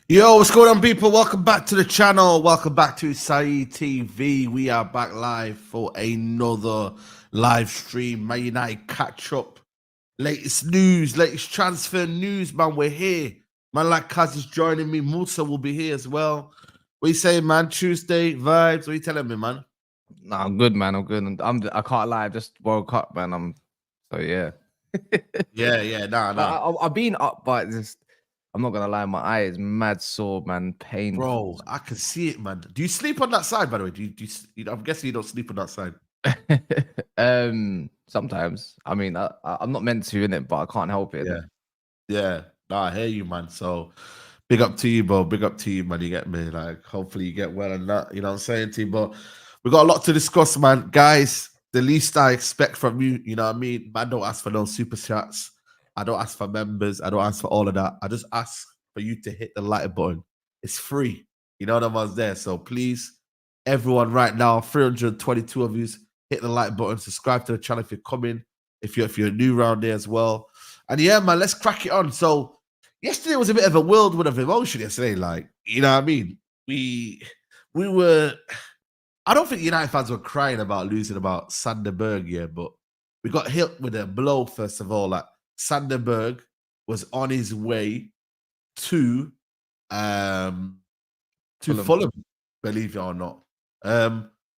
Yo, what's going on, people? Welcome back to the channel. Welcome back to Saeed TV. We are back live for another live stream. Man United catch up. Latest news, latest transfer news, man. We're here. Man like Kaz is joining me. Musa will be here as well. What you saying, man? Tuesday vibes. What are you telling me, man? Nah, I'm good, man. I'm good. I can't lie. I just woke up, man. Yeah. Nah. I've been up, but just I'm not gonna lie. My eye is mad sore, man. Bro, Painful. I can see it, man. Do you sleep on that side, by the way? I'm guessing you don't sleep on that side. Sometimes. I mean, I'm not meant to in it, but I can't help it. Yeah. Nah, I hear you, man. So big up to you, bro. Big up to you, man. You get me? Like, hopefully you get well and that. You know what I'm saying to you? But we got a lot to discuss, man. Guys, the least I expect from you, you know what I mean? Man, don't ask for no super chats. I don't ask for members. I don't ask for all of that. I just ask for you to hit the like button. It's free. You know what I'm there. So please, everyone right now, 322 of you, hit the like button, subscribe to the channel if you're coming, if you're new around there as well. And yeah, man, let's crack it on. So yesterday was a bit of a whirlwind of emotion yesterday. Like, you know what I mean? We were, I don't think United fans were crying about losing about Sanderberg, yeah, but we got hit with a blow, first of all. Like, Sanderberg was on his way to Fulham, believe it or not.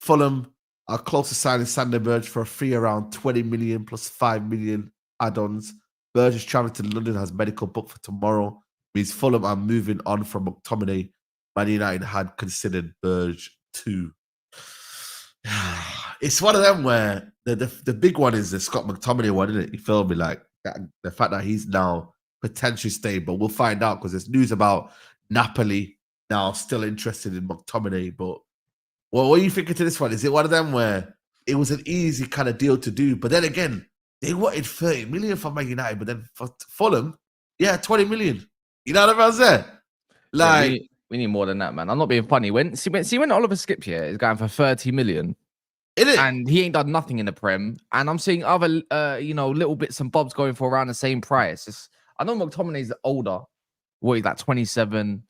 Fulham are close to signing Sanderberg for a fee around 20 million plus 5 million add-ons. Burge is traveling to London, has medical booked for tomorrow. Means Fulham are moving on from Mctominay. Man United had considered Burge too. It's one of them where the big one is the Scott McTominay one, isn't it? You feel me? Like that, the fact that he's now potentially staying, but we'll find out because there's news about Napoli now still interested in McTominay. But well, what are you thinking to this one? Is it one of them where it was an easy kind of deal to do, but then again, they wanted 30 million from Man United, but then for Fulham, 20 million. You know what I'm saying? Like, yeah, we need more than that, man. I'm not being funny. When Oliver Skip here is going for 30 million, and he ain't done nothing in the Prem, and I'm seeing other little bits and bobs going for around the same price. I know McTominay's older, he's like 27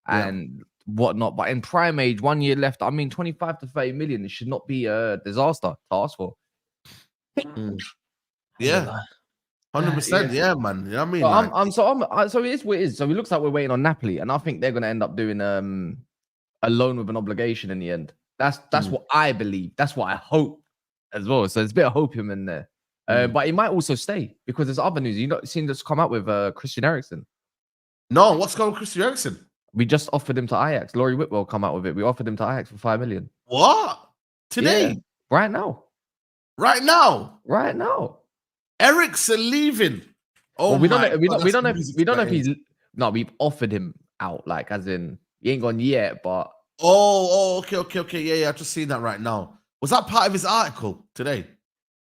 and whatnot, but in prime age, 1 year left. I mean, 25 to 30 million. It should not be a disaster to ask for. Yeah, 100%. Yeah, man. You know what I mean? So it is what it is. So it looks like we're waiting on Napoli, and I think they're going to end up doing a loan with an obligation in the end. That's what I believe. That's what I hope as well. So there's a bit of hopium in there. But he might also stay because there's other news. You know, seen this come out with Christian Eriksen. No, what's going on with Christian Eriksen? We just offered him to Ajax. Laurie Whitwell come out with it. We offered him to Ajax for 5 million. What? Today? Yeah, right now. Right now? Right now. Eriksen leaving. Oh, well, we don't know if he's. No, we've offered him out, like as in he ain't gone yet, but. Okay. Yeah. I've just seen that right now. Was that part of his article today?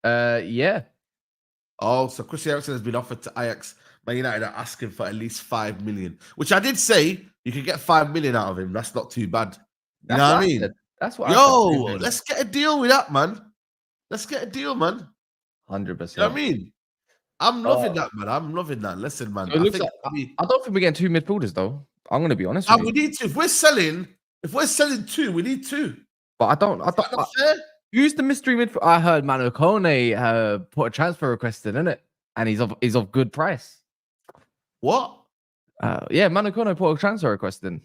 Yeah. Oh, so Christian Eriksen has been offered to Ajax. Man United are asking for at least 5 million, which I did say you could get 5 million out of him. That's not too bad. You know what I mean? That's what. Let's get a deal with that, man. Let's get a deal, man. 100%. You know what I mean? I'm loving that, man. I'm loving that. Listen, man. So I don't think we're getting 2 midfielders, though. I'm going to be honest with you. We need to. If we're selling 2, we need 2. But I don't. Who's the mystery midfielder? I heard Manuel Ugarte put a transfer request in, innit? And he's of good price. What? Yeah, Manuel Ugarte put a transfer request in.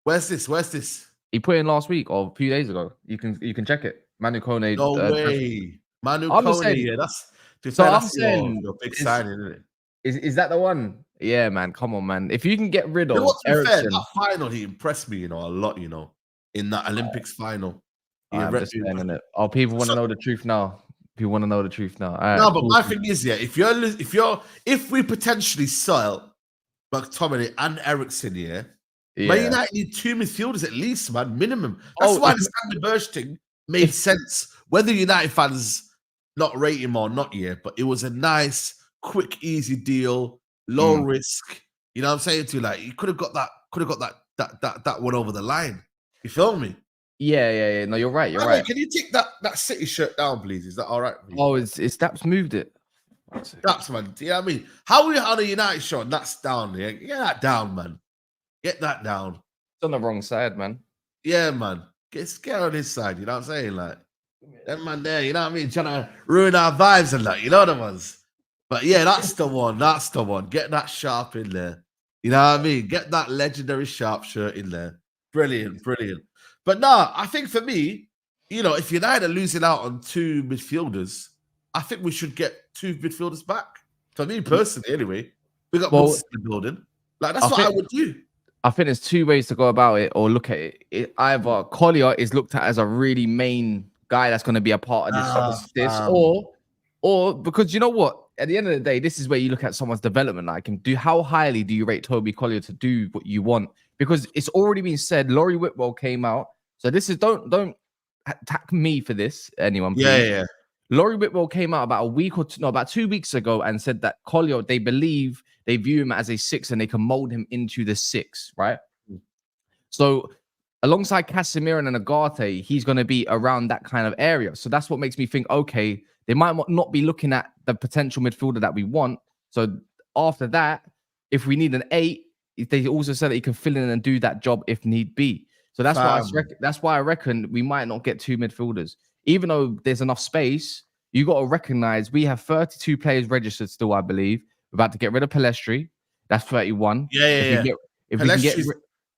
Where's this? He put in last week or a few days ago. You can check it. Manuel Ugarte. No way. Manuel Ugarte. Yeah, that's your big signing, isn't it? Is that the one? Yeah, man. Come on, man. If you can get rid of Eriksen, that final, he impressed me, a lot, in that Olympics final. I'm just saying it. Oh, people want to know the truth now. People want to know the truth now. No, but my thing is, if we potentially sell McTominay and Eriksen, Man United need 2 midfielders at least, man, minimum. That's why the Sanderberg thing made sense. Whether United fans not rate him or not, but it was a nice, quick, easy deal, low risk. You know what I'm saying to you? Like, you could have got that one over the line. You feel me? Yeah. No, you're right. You're right. Can you take that City shirt down, please? Is that all right? Oh, it's Daps moved it. Daps, man. You know what I mean? How are we on a United shirt? And that's down, yeah? Get that down, man. Get that down. It's on the wrong side, man. Yeah, man. Get scared on his side. You know what I'm saying? Like, that man there, you know what I mean? Trying to ruin our vibes and that. You know the ones. But yeah, that's the one. That's the one. Get that sharp in there. You know what I mean? Get that legendary sharp shirt in there. Brilliant, brilliant. But nah, I think for me, you know, if United are losing out on 2 midfielders, I think we should get 2 midfielders back. For me personally, anyway. We got more in the building. Like, that's what I would do. I think there's 2 ways to go about it or look at it. Either Collier is looked at as a really main guy that's going to be a part of this, or because you know what? At the end of the day, this is where you look at someone's development. Like, how highly do you rate Toby Collier to do what you want? Because it's already been said. Laurie Whitwell came out, so this is don't attack me for this. Anyone? Please. Yeah. Laurie Whitwell came out about 2 weeks ago and said that Collier, they believe they view him as a 6 and they can mold him into the 6, right? So alongside Casemiro and Ugarte, he's going to be around that kind of area. So that's what makes me think, okay, they might not be looking at the potential midfielder that we want. So after that, if we need an 8, they also said that he can fill in and do that job if need be. So that's why I reckon we might not get 2 midfielders. Even though there's enough space, you got to recognize we have 32 players registered still, I believe. We're about to get rid of Pelestri. That's 31. Yeah.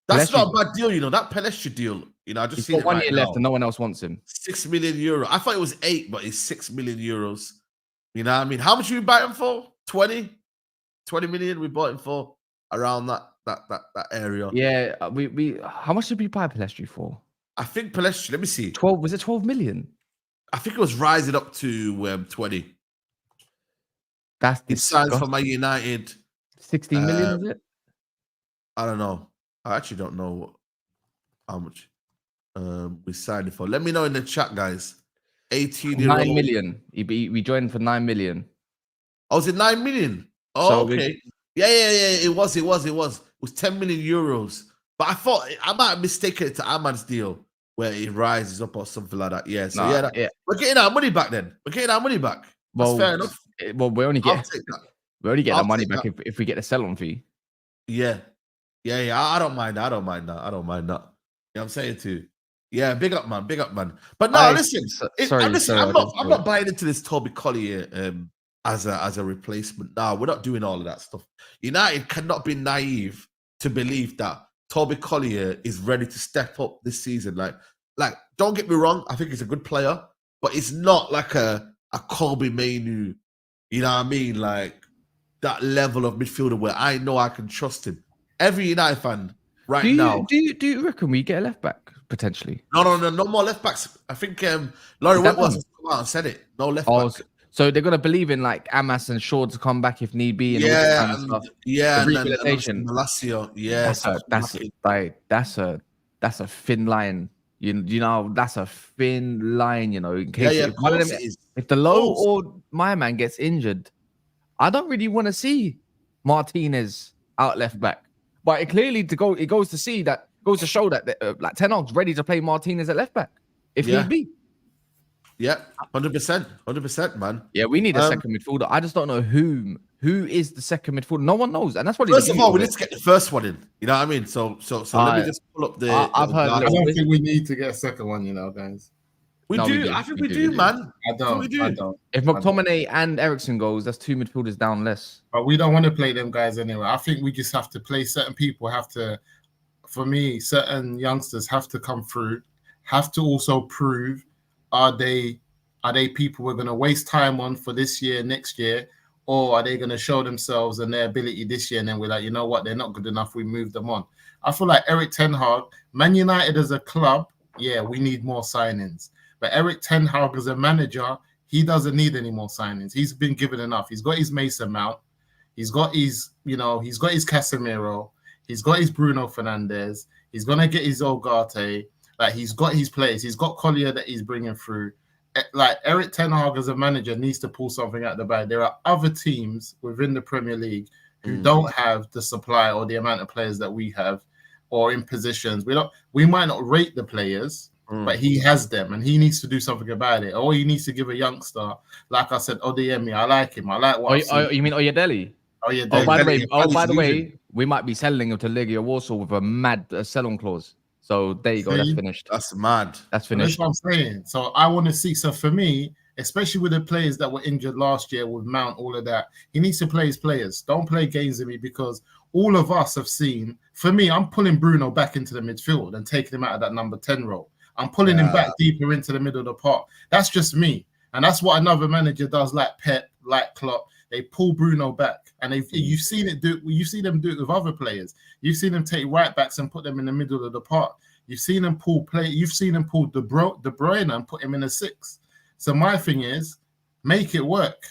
That's not a bad deal, you know. That Pelestri deal, you know, I just he's got 1 year left and no one else wants him. 6 million euro. I thought it was 8, but it's 6 million euros. You know what I mean? How much did we buy him for? 20 million we bought him for, around that area. Yeah, we how much did we buy Pelestri for? I think Pelestri, let me see. 12, was it 12 million? I think it was rising up to 20. That's it signed for my United. 16 million, is it? I don't know. I actually don't know how much we signed it for. Let me know in the chat, guys. 18-year-old. 9 million. We joined for 9 million. Oh, was it 9 million? Oh, so okay. Yeah. It was 10 million euros. But I thought I might have mistaken it to Ahmad's deal where it rises up or something like that. Yeah. So we're getting our money back then. We're getting our money back. That's fair enough. Well, we only get our money back if we get a sell-on fee. Yeah. I don't mind that. You know what I'm saying too. Yeah, big up, man. But no, listen. I'm not buying into this Toby Collier as a replacement. No, we're not doing all of that stuff. United cannot be naive to believe that Toby Collier is ready to step up this season. Like, don't get me wrong. I think he's a good player, but it's not like a Kobe Mainu. You know what I mean? Like that level of midfielder where I know I can trust him. Every United fan now. Do you reckon we get a left back potentially? No more left backs. I think Laurie Whitwell has come out and said it. No left back. So they're gonna believe in like Amas and Shaw to come back if need be. And all that kind of stuff. Yeah, the rehabilitation. Malacio. Yeah, that's a thin line. You know, that's a thin line. You know, in case if the low or my man gets injured, I don't really want to see Martinez out left back. But it clearly goes to show that like Ten Hag's ready to play Martinez at left back if need be. Yeah, 100%, man. Yeah, we need a second midfielder. I just don't know who is the second midfielder. No one knows, and that's what. First of all, we need to get the first one in. You know what I mean? So let me just pull up the. I don't think we need to get a second one. You know, guys. We do. I think we do, man. I don't. If McTominay and Eriksen goes, that's 2 midfielders down less. But we don't want to play them guys anyway. I think we just have to play certain people. For me, certain youngsters have to come through. Have to also prove. Are they people we're going to waste time on for this year, next year, or are they going to show themselves and their ability this year? And then we're like, you know what, they're not good enough. We move them on. I feel like Erik Ten Hag, Man United as a club, yeah, we need more signings. But Erik Ten Hag as a manager, he doesn't need any more signings. He's been given enough. He's got his Mason Mount. He's got his Casemiro. He's got his Bruno Fernandes. He's going to get his Ugarte. Like, he's got his players. He's got Collier that he's bringing through. Like, Erik Ten Hag as a manager needs to pull something out the bag. There are other teams within the Premier League who don't have the supply or the amount of players that we have, or in positions. We might not rate the players, but he has them, and he needs to do something about it. Or he needs to give a youngster, like I said, Odeyemi. I like him. I like what you mean Oyedele? Oh, yeah. By the way, we might be selling him to Legia Warsaw with a mad sell-on clause. So there you go. That's finished. That's mad. That's finished. That's what I'm saying. So I want to see. So for me, especially with the players that were injured last year with Mount, all of that, he needs to play his players. Don't play games with me because all of us have seen. For me, I'm pulling Bruno back into the midfield and taking him out of that number 10 role. I'm pulling him back deeper into the middle of the park. That's just me. And that's what another manager does, like Pep, like Klopp. They pull Bruno back, and you've seen it do. You see them do it with other players. You've seen them take right backs and put them in the middle of the park. You've seen them pull play. You've seen them pull De Bruyne and put him in a 6. So my thing is, make it work.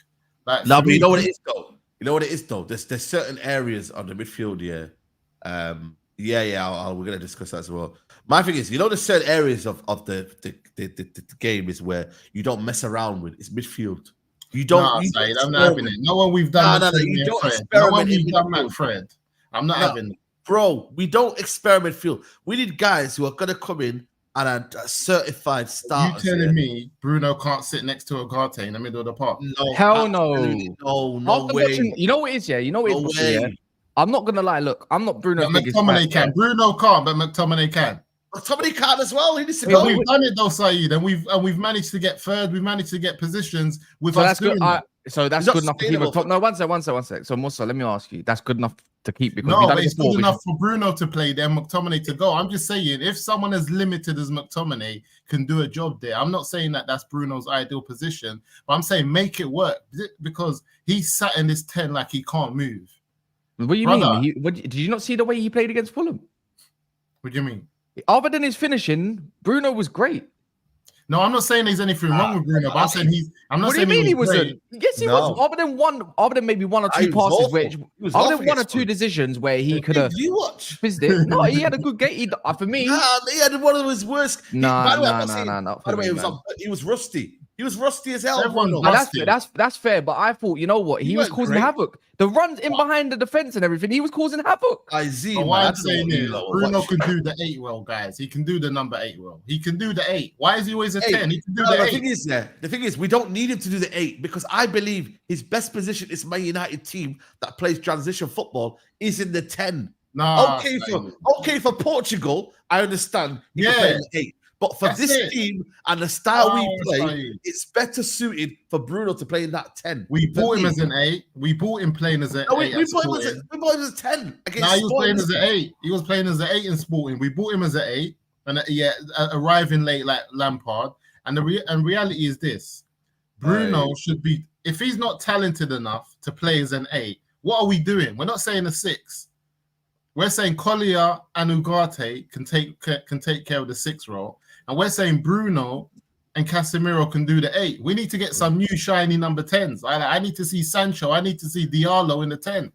Like, no, but you know what it is though. You know what it is though. There's certain areas on the midfield. We're gonna discuss that as well. My thing is, you know, there's certain areas of the game is where you don't mess around with. It's midfield. You don't. Nah, Saeed, I'm not having it. No one we've done. You don't experiment. No one we've done that, Fred. I'm not having it. Bro, we don't experiment field. We need guys who are gonna come in and are certified starters. You telling me Bruno can't sit next to Ugarte in the middle of the park? No, hell no. No way. Watching, you know what it is, yeah? You know what it is, yeah? I'm not gonna lie. Look, I'm not Bruno's biggest fan. McTominay can. Bruno can't, but McTominay can. McTominay can as well. He needs to go. We've done it though, Saeed, and we've managed to get third. We've managed to get positions with so us that's doing good. that. So that's good enough to keep a top. No, one sec. So Musa, let me ask you. That's good enough to keep because no, but it's good enough for Bruno to play, then McTominay to go. I'm just saying, if someone as limited as McTominay can do a job there, I'm not saying that that's Bruno's ideal position, but I'm saying make it work because he's sat in this 10 like he can't move. What do you mean? Did you not see the way he played against Fulham? What do you mean? Other than his finishing, Bruno was great. No, I'm not saying there's anything wrong with Bruno, but I'm saying I'm not what saying do you mean he wasn't? great. Yes, he was. Other than maybe one or two passes, other than one or two decisions where he could have fizzed it. No, he had a good game. For me, he had one of his worst. No. By the way, he was rusty. He was rusty as hell. That's fair, but I thought, you know what? He was causing havoc. The runs in behind the defense and everything, he was causing havoc. What I'm saying is, Bruno can do the 8 well, guys. He can do the number 8 well. He can do the 8. Why is he always a 10? He can do the 8. The thing is, we don't need him to do the 8 because I believe his best position is Man United team that plays transition football is in the 10. Okay for Portugal, I understand. He can play in the 8. But for this team and the style we play, it's better suited for Bruno to play in that 10. We bought him as an 8. We bought him playing as an 8. We bought him as a 10. Nah, he was playing as an 8. He was playing as an 8 in Sporting. We bought him as an 8. And arriving late like Lampard. And the reality is this. Bruno should be, if he's not talented enough to play as an 8, what are we doing? We're not saying a 6. We're saying Collier and Ugarte can take care of the 6 role. And we're saying Bruno and Casemiro can do the 8. We need to get some new shiny number 10s. I need to see Sancho. I need to see Diallo in the 10.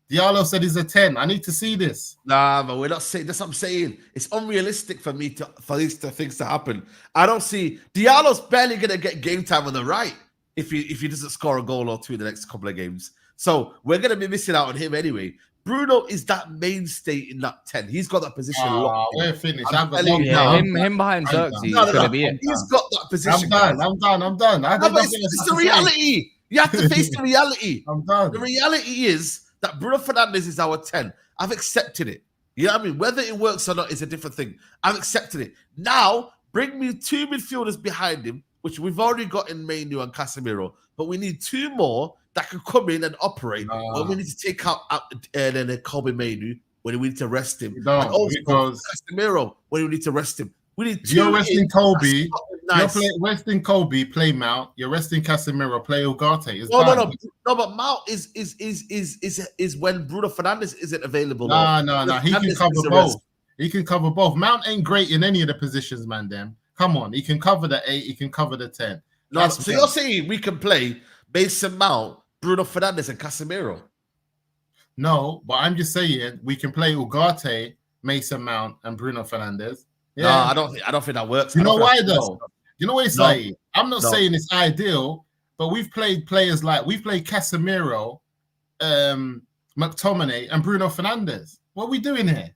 Diallo said he's a 10. I need to see this. Nah, but we're not saying that's what I'm saying. It's unrealistic for me for these things to happen. I don't see Diallo's barely gonna get game time on the right if he doesn't score a goal or 2 in the next couple of games. So we're gonna be missing out on him anyway. Bruno is that mainstay in that 10. He's got that position locked. We're finished. Him behind Xerxes is going to be it. He's got that position. I'm done. It's the reality. You have to face the reality. I'm done. The reality is that Bruno Fernandes is our 10. I've accepted it. You know what I mean? Whether it works or not is a different thing. I've accepted it. Now, bring me 2 midfielders behind him, which we've already got in Manu and Casemiro, but we need 2 more that can come in and operate. When we need to take out Kobe Manu, when we need to rest him. No, and also because Casemiro, when we need to rest him. We need 2. You're resting Kobe. Nice. You're resting Kobe, play Mount. You're resting Casemiro, play Ugarte. No, but Mount is when Bruno Fernandes isn't available. No. He can cover both. He can cover both. Mount ain't great in any of the positions, man. Damn. Come on. He can cover the 8. He can cover the 10. No, so you're saying we can play Mason Mount, Bruno Fernandes, and Casemiro? No, but I'm just saying we can play Ugarte, Mason Mount, and Bruno Fernandes. Yeah. No, I don't think that works. You know why though? You know what it's like? I'm not saying it's ideal, but we've played Casemiro, McTominay, and Bruno Fernandes. What are we doing here?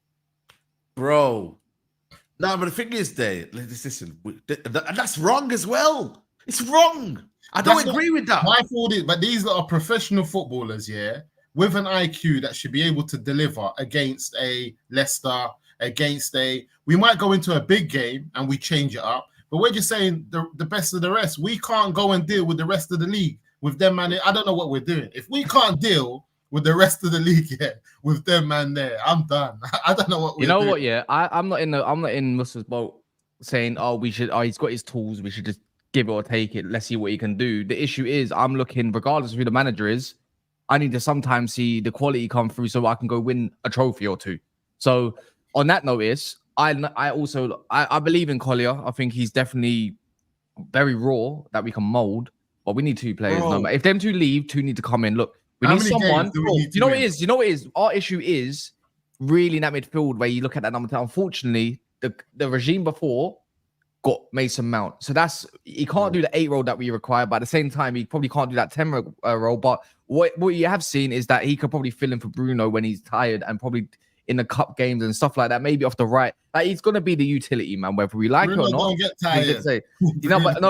Bro. No, but the thing is, listen, and that's wrong as well. It's wrong. I don't agree with that. My fault is, but these are professional footballers, yeah. with an IQ that should be able to deliver against a Leicester, we might go into a big game and we change it up. But we're just saying the best of the rest. We can't go and deal with the rest of the league with them, man. I don't know what we're doing. If we can't deal with the rest of the league, with them, man, there, I'm done. I don't know what we're doing. What? Yeah, I'm not in Muslims boat saying, oh, he's got his tools. We should just give it or take it. Let's see what he can do. The issue is, I'm looking, regardless of who the manager is, I need to sometimes see the quality come through so I can go win a trophy or two. So on that notice, I believe in Collier. I think he's definitely very raw that we can mold, but we need two players. No, if them two leave, two need to come in. Look, we need someone. You know what it is? You know what it is? Our issue is really in that midfield where you look at that number 10. Unfortunately, the regime before got Mason Mount. So he can't do the 8 role that we require, but at the same time, he probably can't do that 10 role. But what you have seen is that he could probably fill in for Bruno when he's tired and probably in the cup games and stuff like that, maybe off the right. Like, he's going to be the utility man, whether we like Bruno it or not. Don't get tired.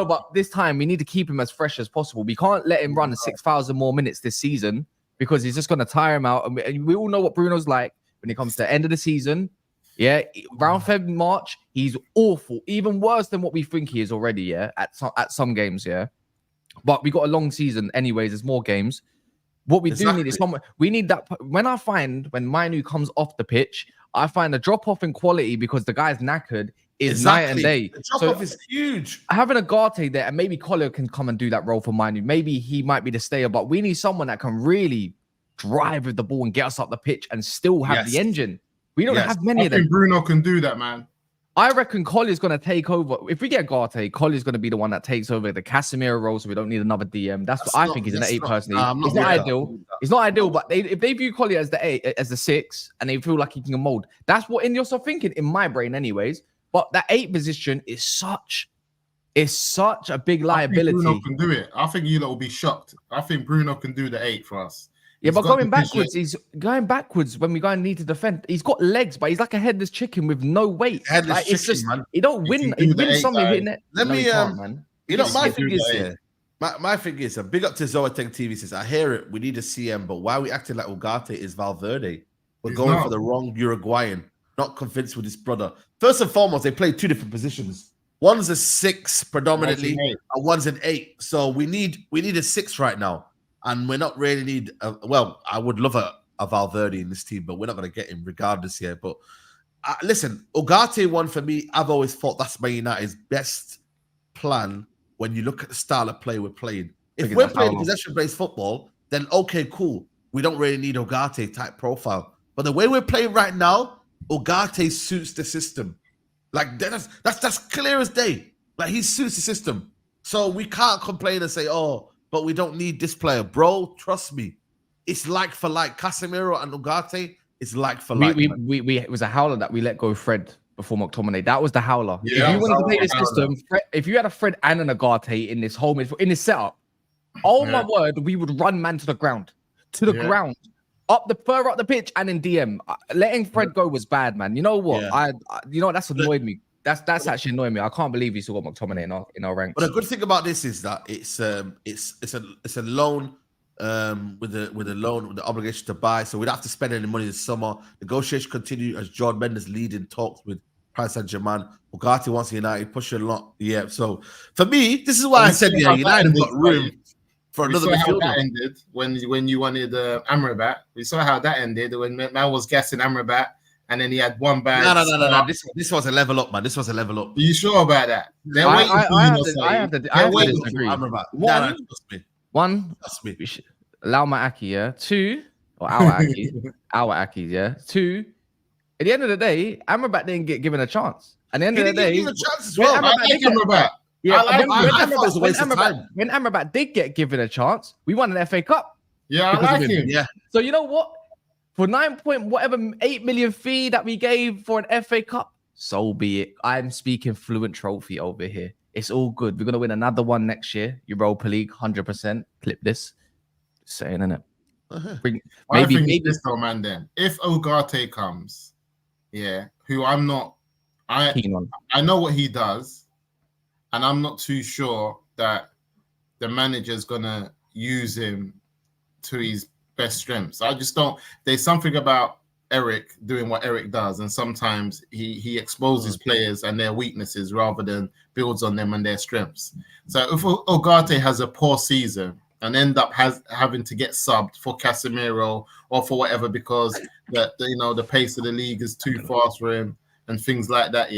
But this time we need to keep him as fresh as possible. We can't let him run 6,000 more minutes this season because he's just going to tire him out. And we all know what Bruno's like when it comes to the end of the season. Yeah, around February, March, he's awful, even worse than what we think he is already. Yeah, at some games. Yeah, but we got a long season, anyways. There's more games. What we do need is someone. We need that. When Manu comes off the pitch, I find a drop off in quality because the guy's knackered is night and day. The drop off is huge. Having a Ugarte there, and maybe Collier can come and do that role for Manu. Maybe he might be the stayer, but we need someone that can really drive with the ball and get us up the pitch and still have the engine. We don't have many of them. I think Bruno can do that, man. I reckon Collier's going to take over. If we get Ugarte, Collier's going to be the one that takes over the Casemiro role, so we don't need another DM. That's what I think. He's an 8 personally. It's not ideal. It's not ideal, but if they view Collier as the 8, as the 6, and they feel like he can mold, that's what INEOS are thinking in my brain, anyways. But that 8 position is such a big liability. I think Bruno can do it. I think you lot will be shocked. I think Bruno can do the 8 for us. Yeah, but he's going backwards when we go and need to defend. He's got legs, but he's like a headless chicken with no weight. It's just, man. He don't win. He wins something hitting it. Let me, man. You know, my thing is, big up to Zoateng TV says, I hear it. We need a CM, but why are we acting like Ugarte is Valverde? We're going for the wrong Uruguayan. Not convinced with his brother. First and foremost, they play 2 different positions. One's a 6 predominantly, and one's an 8. So we need a 6 right now. And we're not really need. I would love a Valverde in this team, but we're not going to get him regardless here. But listen, Ugarte one for me. I've always thought that's Man United's best plan when you look at the style of play we're playing. If we're playing possession-based football, then okay, cool. We don't really need Ugarte type profile. But the way we're playing right now, Ugarte suits the system. Like that's clear as day. Like he suits the system. So we can't complain and say, oh, but we don't need this player. Bro, trust me. It's like for like. Casemiro and Ugarte, it's like for like. It was a howler that we let go Fred before Mctominay. That was the howler. Yeah, if you wanted to play this system, if you had a Fred and an Ugarte in this setup, my word, we would run man to the ground. Ground. Further up the pitch and in DM. Letting Fred go was bad, man. You know what? Yeah. That's annoyed me. That's actually annoying me. I can't believe he still got Mctominay in our ranks. But the good thing about this is that it's a loan with the obligation to buy, so we don't have to spend any money this summer. Negotiations continue as Jordan Mendes leading talks with Paris Saint-Germain. Ugarte wants United, pushing a lot. Yeah, so for me, this is why I said United got room for another midfielder. How that ended when you wanted Amrabat. We saw how that ended when man was guessing Amrabat. And then he had one bad. No. This was a level up, man. This was a level up. Are you sure about that? They're waiting for I have to disagree. One, we should allow my Aki, yeah. 2, or our Aki, yeah. 2, at the end of the day, Amrabat didn't get given a chance. At the end of the day, given a chance as well. When Amrabat did get given a chance, we won an FA Cup. Yeah, I like him. Yeah. So you know what? For 8 million fee that we gave for an FA Cup, so be it. I'm speaking fluent trophy over here. It's all good. We're going to win another one next year. Europa League, 100%. Clip this. Just saying, innit? Maybe this though, man, then. If Ugarte comes, who I'm not... keen on. I know what he does, and I'm not too sure that the manager's going to use him to his best strengths. I just don't. There's something about Eric doing what Eric does, and sometimes he exposes players and their weaknesses rather than builds on them and their strengths. So if Ugarte has a poor season and end up having to get subbed for Casemiro or for whatever because the pace of the league is too fast for him and things like that,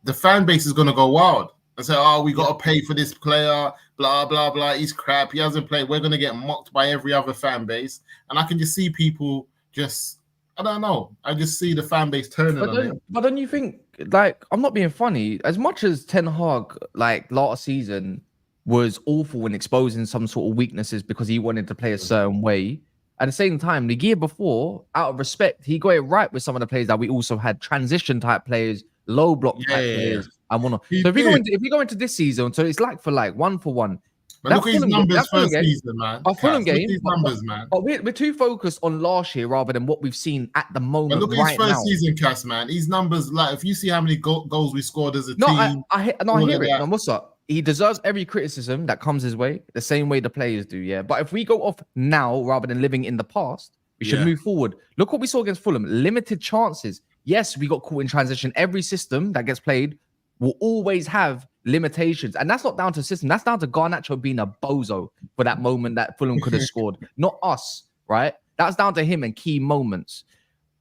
the fan base is going to go wild and say, oh, we got to pay for this player, blah, blah, blah. He's crap. He hasn't played. We're going to get mocked by every other fan base. And I can just see people I don't know. I just see the fan base turning on him. But don't you think, like, I'm not being funny, as much as Ten Hag, like, last season was awful in exposing some sort of weaknesses because he wanted to play a certain way, at the same time, the year before, out of respect, he got it right with some of the players that we also had transition type players, low block type players, and whatnot. So if you go into this season, so it's like for 1-for-1. But look at his numbers first season, man. Our Fulham game, numbers, man. But we're too focused on last year rather than what we've seen at the moment. But look at his first season, Cass, man. His numbers, like if you see how many goals we scored as a team. I hear it. No, what's up? He deserves every criticism that comes his way, the same way the players do, yeah. But if we go off now rather than living in the past, we should move forward. Look what we saw against Fulham. Limited chances. Yes, we got caught in transition. Every system that gets played will always have limitations. And that's not down to system. That's down to Garnacho being a bozo for that moment that Fulham could have scored. Not us, right? That's down to him and key moments.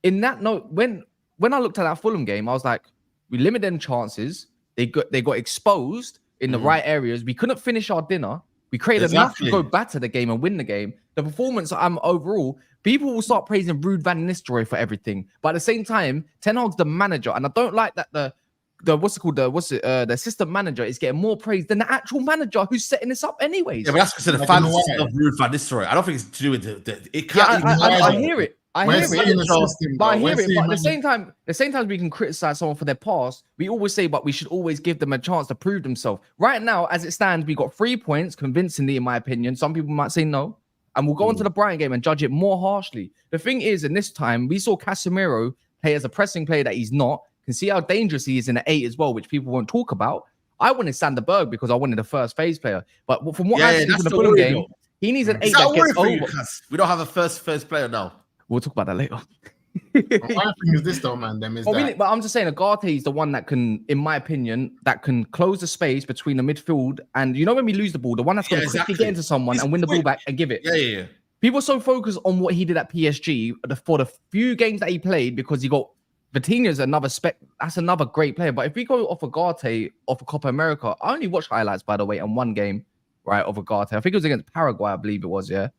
In that note, when I looked at that Fulham game, I was like, we limited them chances. They got exposed in the right areas. We couldn't finish our dinner. We created enough to go back to the game and win the game. The performance, overall, people will start praising Ruud van Nistelrooy for everything. But at the same time, Ten Hag's the manager. And I don't like that the assistant manager is getting more praise than the actual manager who's setting this up anyways. Yeah, but that's because the fans of Ruud van Nistelrooy. I don't think it's to do with it can't. I hear it. But at the same time we can criticize someone for their past, we always say, but we should always give them a chance to prove themselves. Right now, as it stands, we got 3 points, convincingly, in my opinion. Some people might say no. And we'll go into the Brighton game and judge it more harshly. The thing is, in this time, we saw Casemiro play as a pressing player that he's not. Can see how dangerous he is in the 8 as well, which people won't talk about. I wanted Sander Berg because I wanted a first phase player. But from what I've seen from the Fulham game, he needs an 8 that gets over. We don't have a first player now. We'll talk about that later. My thing is this though, man. But I'm just saying, Ugarte is the one that can, in my opinion, that can close the space between the midfield and when we lose the ball, the one that's going to quickly get into someone and win the ball back and give it. Yeah. People are so focused on what he did at PSG for the few games that he played because he got Vitinha's another that's another great player. But if we go off Ugarte off of Copa America, I only watched highlights by the way on one game, right, of Ugarte. I think it was against Paraguay, I believe it was. The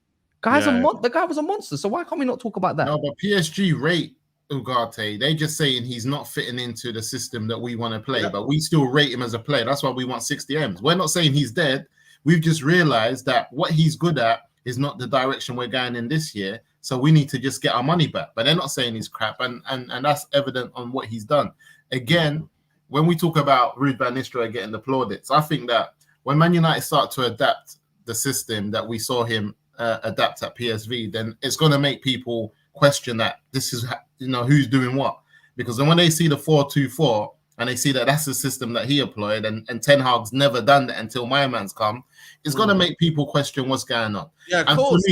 guy was a monster. So why can't we not talk about that? No, but PSG rate Ugarte. They just saying he's not fitting into the system that we want to play, but we still rate him as a player. That's why we want 60 M's. We're not saying he's dead. We've just realized that what he's good at is not the direction we're going in this year. So we need to just get our money back. But they're not saying he's crap, and that's evident on what he's done. Again, when we talk about Ruud van Nistelrooy getting the plaudits, I think that when Man United start to adapt the system that we saw him adapt at PSV, then it's going to make people question that this is who's doing what. Because then when they see the 4-2-4 and they see that that's the system that he employed, and Ten Hag's never done that until my man's come, it's going to make people question what's going on. Yeah, of course.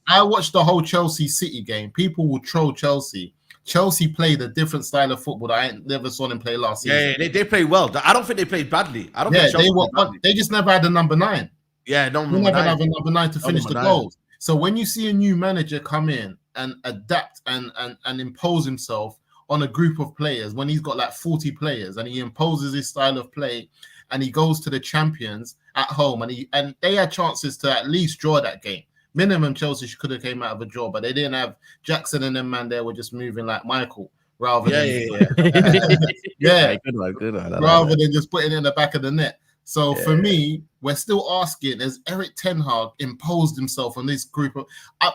I watched the whole Chelsea City game. People will troll Chelsea. Chelsea played a different style of football that I never saw them play last season. Yeah, they played well. I don't think they played badly. I don't think they just never had a number 9. Yeah, they never have a number 9 to finish the goals. So when you see a new manager come in and adapt and impose himself on a group of players, when he's got like 40 players and he imposes his style of play and he goes to the champions at home and they had chances to at least draw that game. Minimum Chelsea could have came out of a draw, but they didn't have Jackson and them man there were just moving like Michael rather than good one. Rather than just putting it in the back of the net. So for me, we're still asking, has Eric Ten Hag imposed himself on this group of...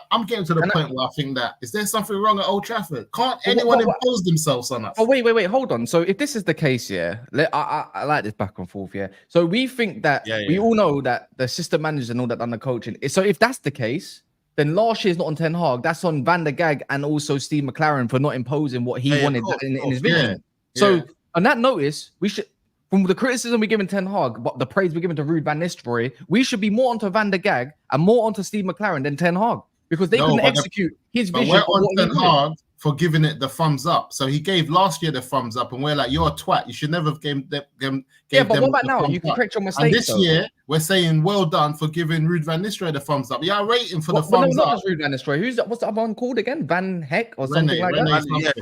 I'm getting to the point where I think that, is there something wrong at Old Trafford? Can't anyone impose themselves on us? Oh, wait, hold on. So if this is the case, I like this back and forth, So we think that, we all know that the system managers and all that done the coaching. So if that's the case, then last year's not on Ten Hag, that's on Van der Gag and also Steve McLaren for not imposing what he wanted in his vision. So on that notice, we should... From the criticism we're giving Ten Hag, but the praise we're giving to Ruud van Nistelrooy, we should be more onto Van der Gag and more onto Steve McLaren than Ten Hag. because they couldn't execute his vision. But we're on Ten Hag for giving it the thumbs up. So he gave last year the thumbs up, and we're like, you're a twat. You should never have gave them. Yeah, but what about now? You can correct your mistakes. And this year, we're saying well done for giving Ruud van Nistelrooy the thumbs up. Yeah, rating for the thumbs up. Not just Ruud van Nistelrooy. What's the other one called again? Van Heck or something like that?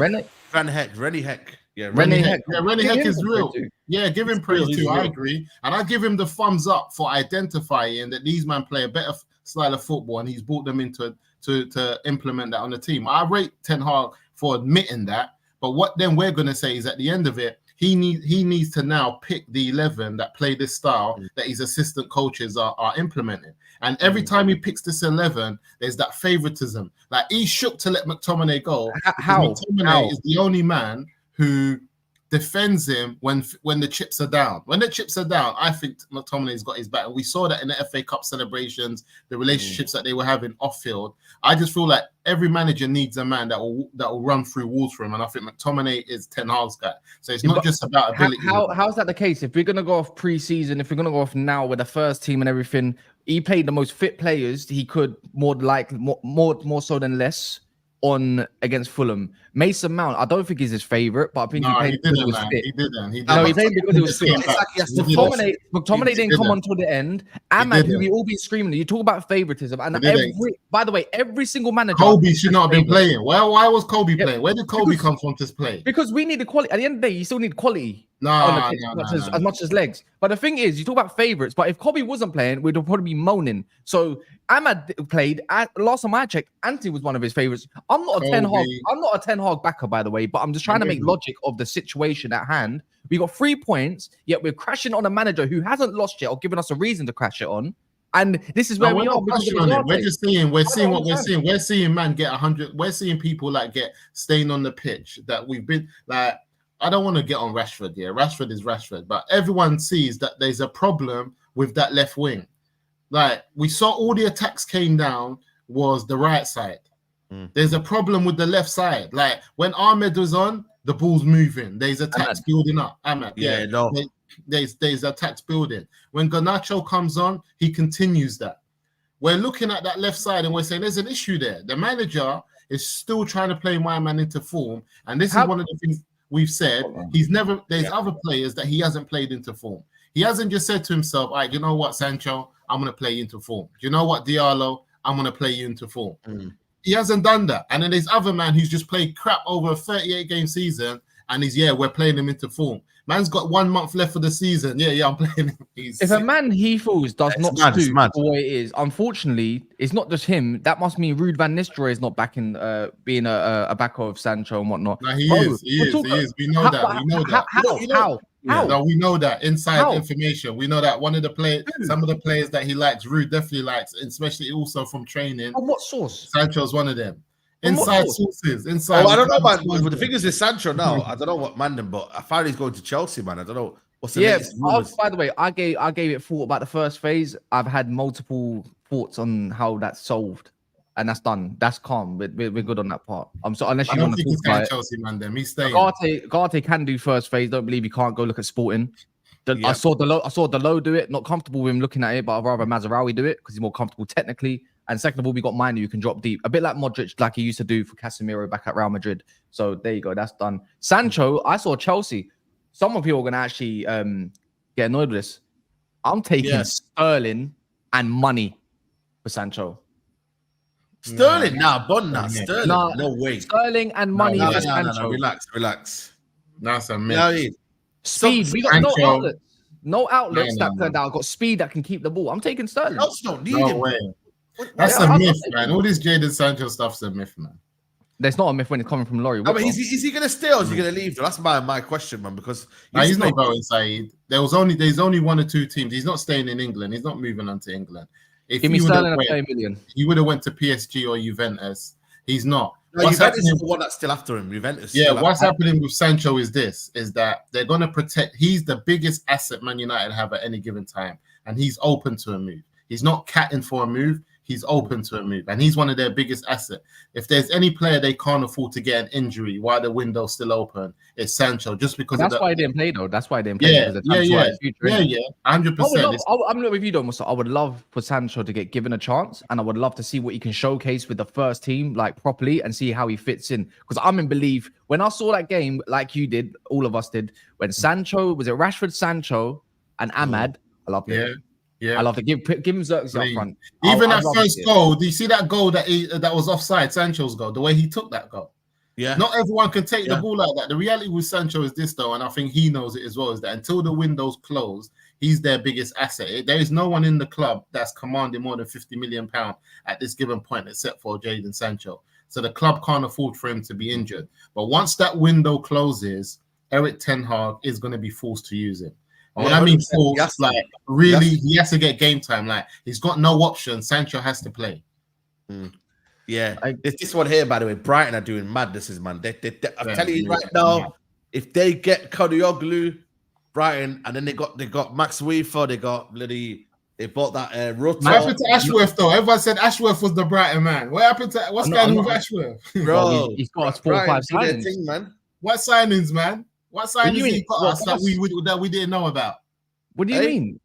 Rene Heck. Yeah, Rene Heck. Yeah, Rene Heck is real. Yeah, give him praise too. I agree. And I give him the thumbs up for identifying that these men play a better style of football, and he's brought them into to implement that on the team. I rate Ten Hag for admitting that. But what then we're going to say is at the end of it, he needs to now pick the 11 that play this style that his assistant coaches are implementing. And every time he picks this 11, there's that favoritism. Like, he shook to let McTominay go. How? McTominay is the only man who defends him when the chips are down. When the chips are down, I think McTominay's got his back. And we saw that in the FA Cup celebrations, the relationships that they were having off field. I just feel like every manager needs a man that will run through walls for him. And I think McTominay is Ten Hag's guy. So it's not just about ability. How's that the case? If we're going to go off pre-season, if we're going to go off now with the first team and everything, he played the most fit players he could, more so than less, on against Fulham. Mason Mount, I don't think he's his favorite, but I think he played because he was fit. He didn't. No, he played because he was fit. McTominay didn't come on till the end. Ahmad, who we all been screaming, you talk about favoritism, and by the way, every single manager. Kobe should not have been playing. Why was Kobe playing? Where did Kobe come from to play? Because we need the quality. At the end of the day, you still need quality. As much as legs. But the thing is, you talk about favorites, but if Kobe wasn't playing, we'd probably be moaning. So Ahmad played. Last time I checked, Anthony was one of his favorites. I'm not a Ten Hag backer, by the way, but I'm just trying to make logic of the situation at hand. We got 3 points, yet we're crashing on a manager who hasn't lost yet or given us a reason to crash it on. And this is where we are. We're just seeing what we're seeing. We're seeing man get 100. We're seeing people like get staying on the pitch that we've been like. I don't want to get on Rashford. Yeah, Rashford is Rashford, but everyone sees that there's a problem with that left wing. Like, we saw all the attacks came down was the right side. There's a problem with the left side. Like, when Ahmed was on, the ball's moving. There's attacks building up. Ahmed, there's attacks building. When Garnacho comes on, he continues that. We're looking at that left side and we're saying there's an issue there. The manager is still trying to play my man into form, and this is one of the things we've said. There's other players that he hasn't played into form. He hasn't just said to himself, all right, you know what, Sancho, I'm going to play you into form. Do you know what, Diallo, I'm going to play you into form. He hasn't done that. And then there's other man who's just played crap over a 38-game season, and we're playing him into form. Man's got 1 month left for the season. Yeah, I'm playing him. If a man he feels does not suit the way it is, unfortunately, it's not just him. That must mean Ruud van Nistelrooy is not back in being a backer of Sancho and whatnot. No, he is. We know that. How? No, we know that. Inside information. We know that one of the players, some of the players that he likes, Ruud definitely likes, especially also from training. On what source? Sancho's one of them. Inside sources. I don't know, man. But the thing is, Sancho now, I don't know what man them, but I found he's going to Chelsea, man. I don't know what's the latest rumors. By the way, I gave it thought about the first phase. I've had multiple thoughts on how that's solved, and that's done. That's calm. We're good on that part. So unless you want to talk about Chelsea, man, them he's staying. Ugarte can do first phase. Don't believe he can't go look at Sporting. I saw Delo do it. Not comfortable with him looking at it, but I'd rather Mazraoui do it because he's more comfortable technically. And second of all, we got Manu who can drop deep, a bit like Modric, like he used to do for Casemiro back at Real Madrid. So there you go, that's done. Sancho, I saw Chelsea. Some people are going to actually get annoyed with this. I'm taking Sterling and money for Sancho. Sterling? Sterling. No way. Sterling and money for Sancho. No, relax. That's a myth. You know what I mean? Speed. We got no outlets. No outlets that got speed that can keep the ball. I'm taking Sterling. No way. That's a myth, man. All this Jadon Sancho stuff's a myth, man. There's not a myth when it's coming from Laurie. No, but is he going to stay or is he going to leave? That's my question, man. Because he's not going, Saeed. There's only 1 or 2 teams. He's not staying in England. He's not moving on to England. Give me Sterling a $30 million. He would have went to PSG or Juventus. He's not. No, Juventus is the one that's still after him. Juventus. Yeah, what's happening with Sancho is that they're going to protect. He's the biggest asset Man United have at any given time, and he's open to a move. He's not catting for a move. he's open to a move, and he's one of their biggest assets. If there's any player they can't afford to get an injury while the window's still open, it's Sancho. Just because that's why he didn't play though. That's why he didn't play because of Sancho's future. 100%. I'm not with you though, Musa. I would love for Sancho to get given a chance, and I would love to see what he can showcase with the first team like properly and see how he fits in. Because I'm in belief when I saw that game, like you did, all of us did, when Sancho was it Rashford, Sancho, and Ahmad. I loved it. Yeah, I love to give him Xerxes up front. Even that first goal, do you see that goal that was offside? Sancho's goal, the way he took that goal. Yeah, not everyone can take the ball like that. The reality with Sancho is this, though, and I think he knows it as well, is that until the window's closed, he's their biggest asset. There is no one in the club that's commanding more than £50 million at this given point, except for Jadon Sancho. So the club can't afford for him to be injured. But once that window closes, Eric Ten Hag is going to be forced to use him. And when I mean forced, like really, he has to get game time. Like he's got no option. Sancho has to play. Yeah, this one here, by the way, Brighton are doing madnesses, man. I'm telling you right now, if they get Kadioglu, Brighton, and then they got Max Weaver, they bought that Rutter. What happened to Ashworth though? Everyone said Ashworth was the Brighton man. What happened to what's going on with Ashworth? Bro, he's got 4 or 5 signings, man. What signings, man? What signings he got us that we didn't know about? What do you mean?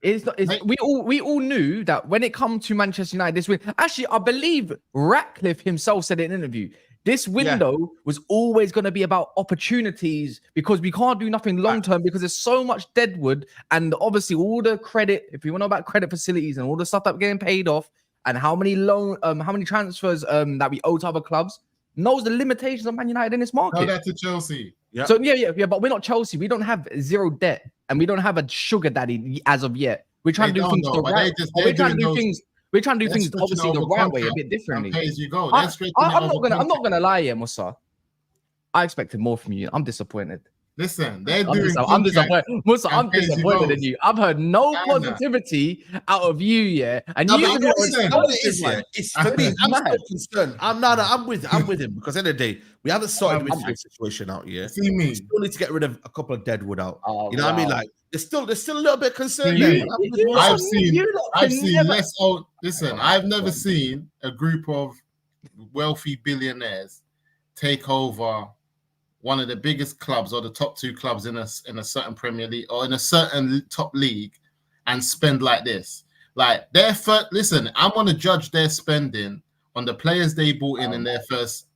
We all knew that when it comes to Manchester United this week. Actually, I believe Ratcliffe himself said in an interview, this window was always going to be about opportunities because we can't do nothing long term because there's so much deadwood, and obviously all the credit. If you want to know about credit facilities and all the stuff that we're getting paid off, and how many transfers that we owe to other clubs, knows the limitations of Man United in this market. Tell that to Chelsea. Yep. So but we're not Chelsea. We don't have zero debt, and we don't have a sugar daddy as of yet. We're trying to do things the right. We're trying to do things. We're trying to do things obviously the right way, a bit differently. As you go. I'm not gonna lie here, Musa. I expected more from you. I'm disappointed. Listen, they're I'm disappointed. Musa, I'm disappointed in you. I've heard no positivity out of you, and you. For me, I'm still concerned. I'm with him because at the end of the day, we haven't sorted the midfield situation out yet. See me. We still need to get rid of a couple of deadwood out. Oh, you know what I mean? Like there's still a little bit of concern there. I've seen less old. Listen, I've never seen a group of wealthy billionaires take over one of the biggest clubs or the top 2 clubs in a certain Premier League or in a certain top league and spend like this. Like listen, I'm going to judge their spending on the players they bought in their first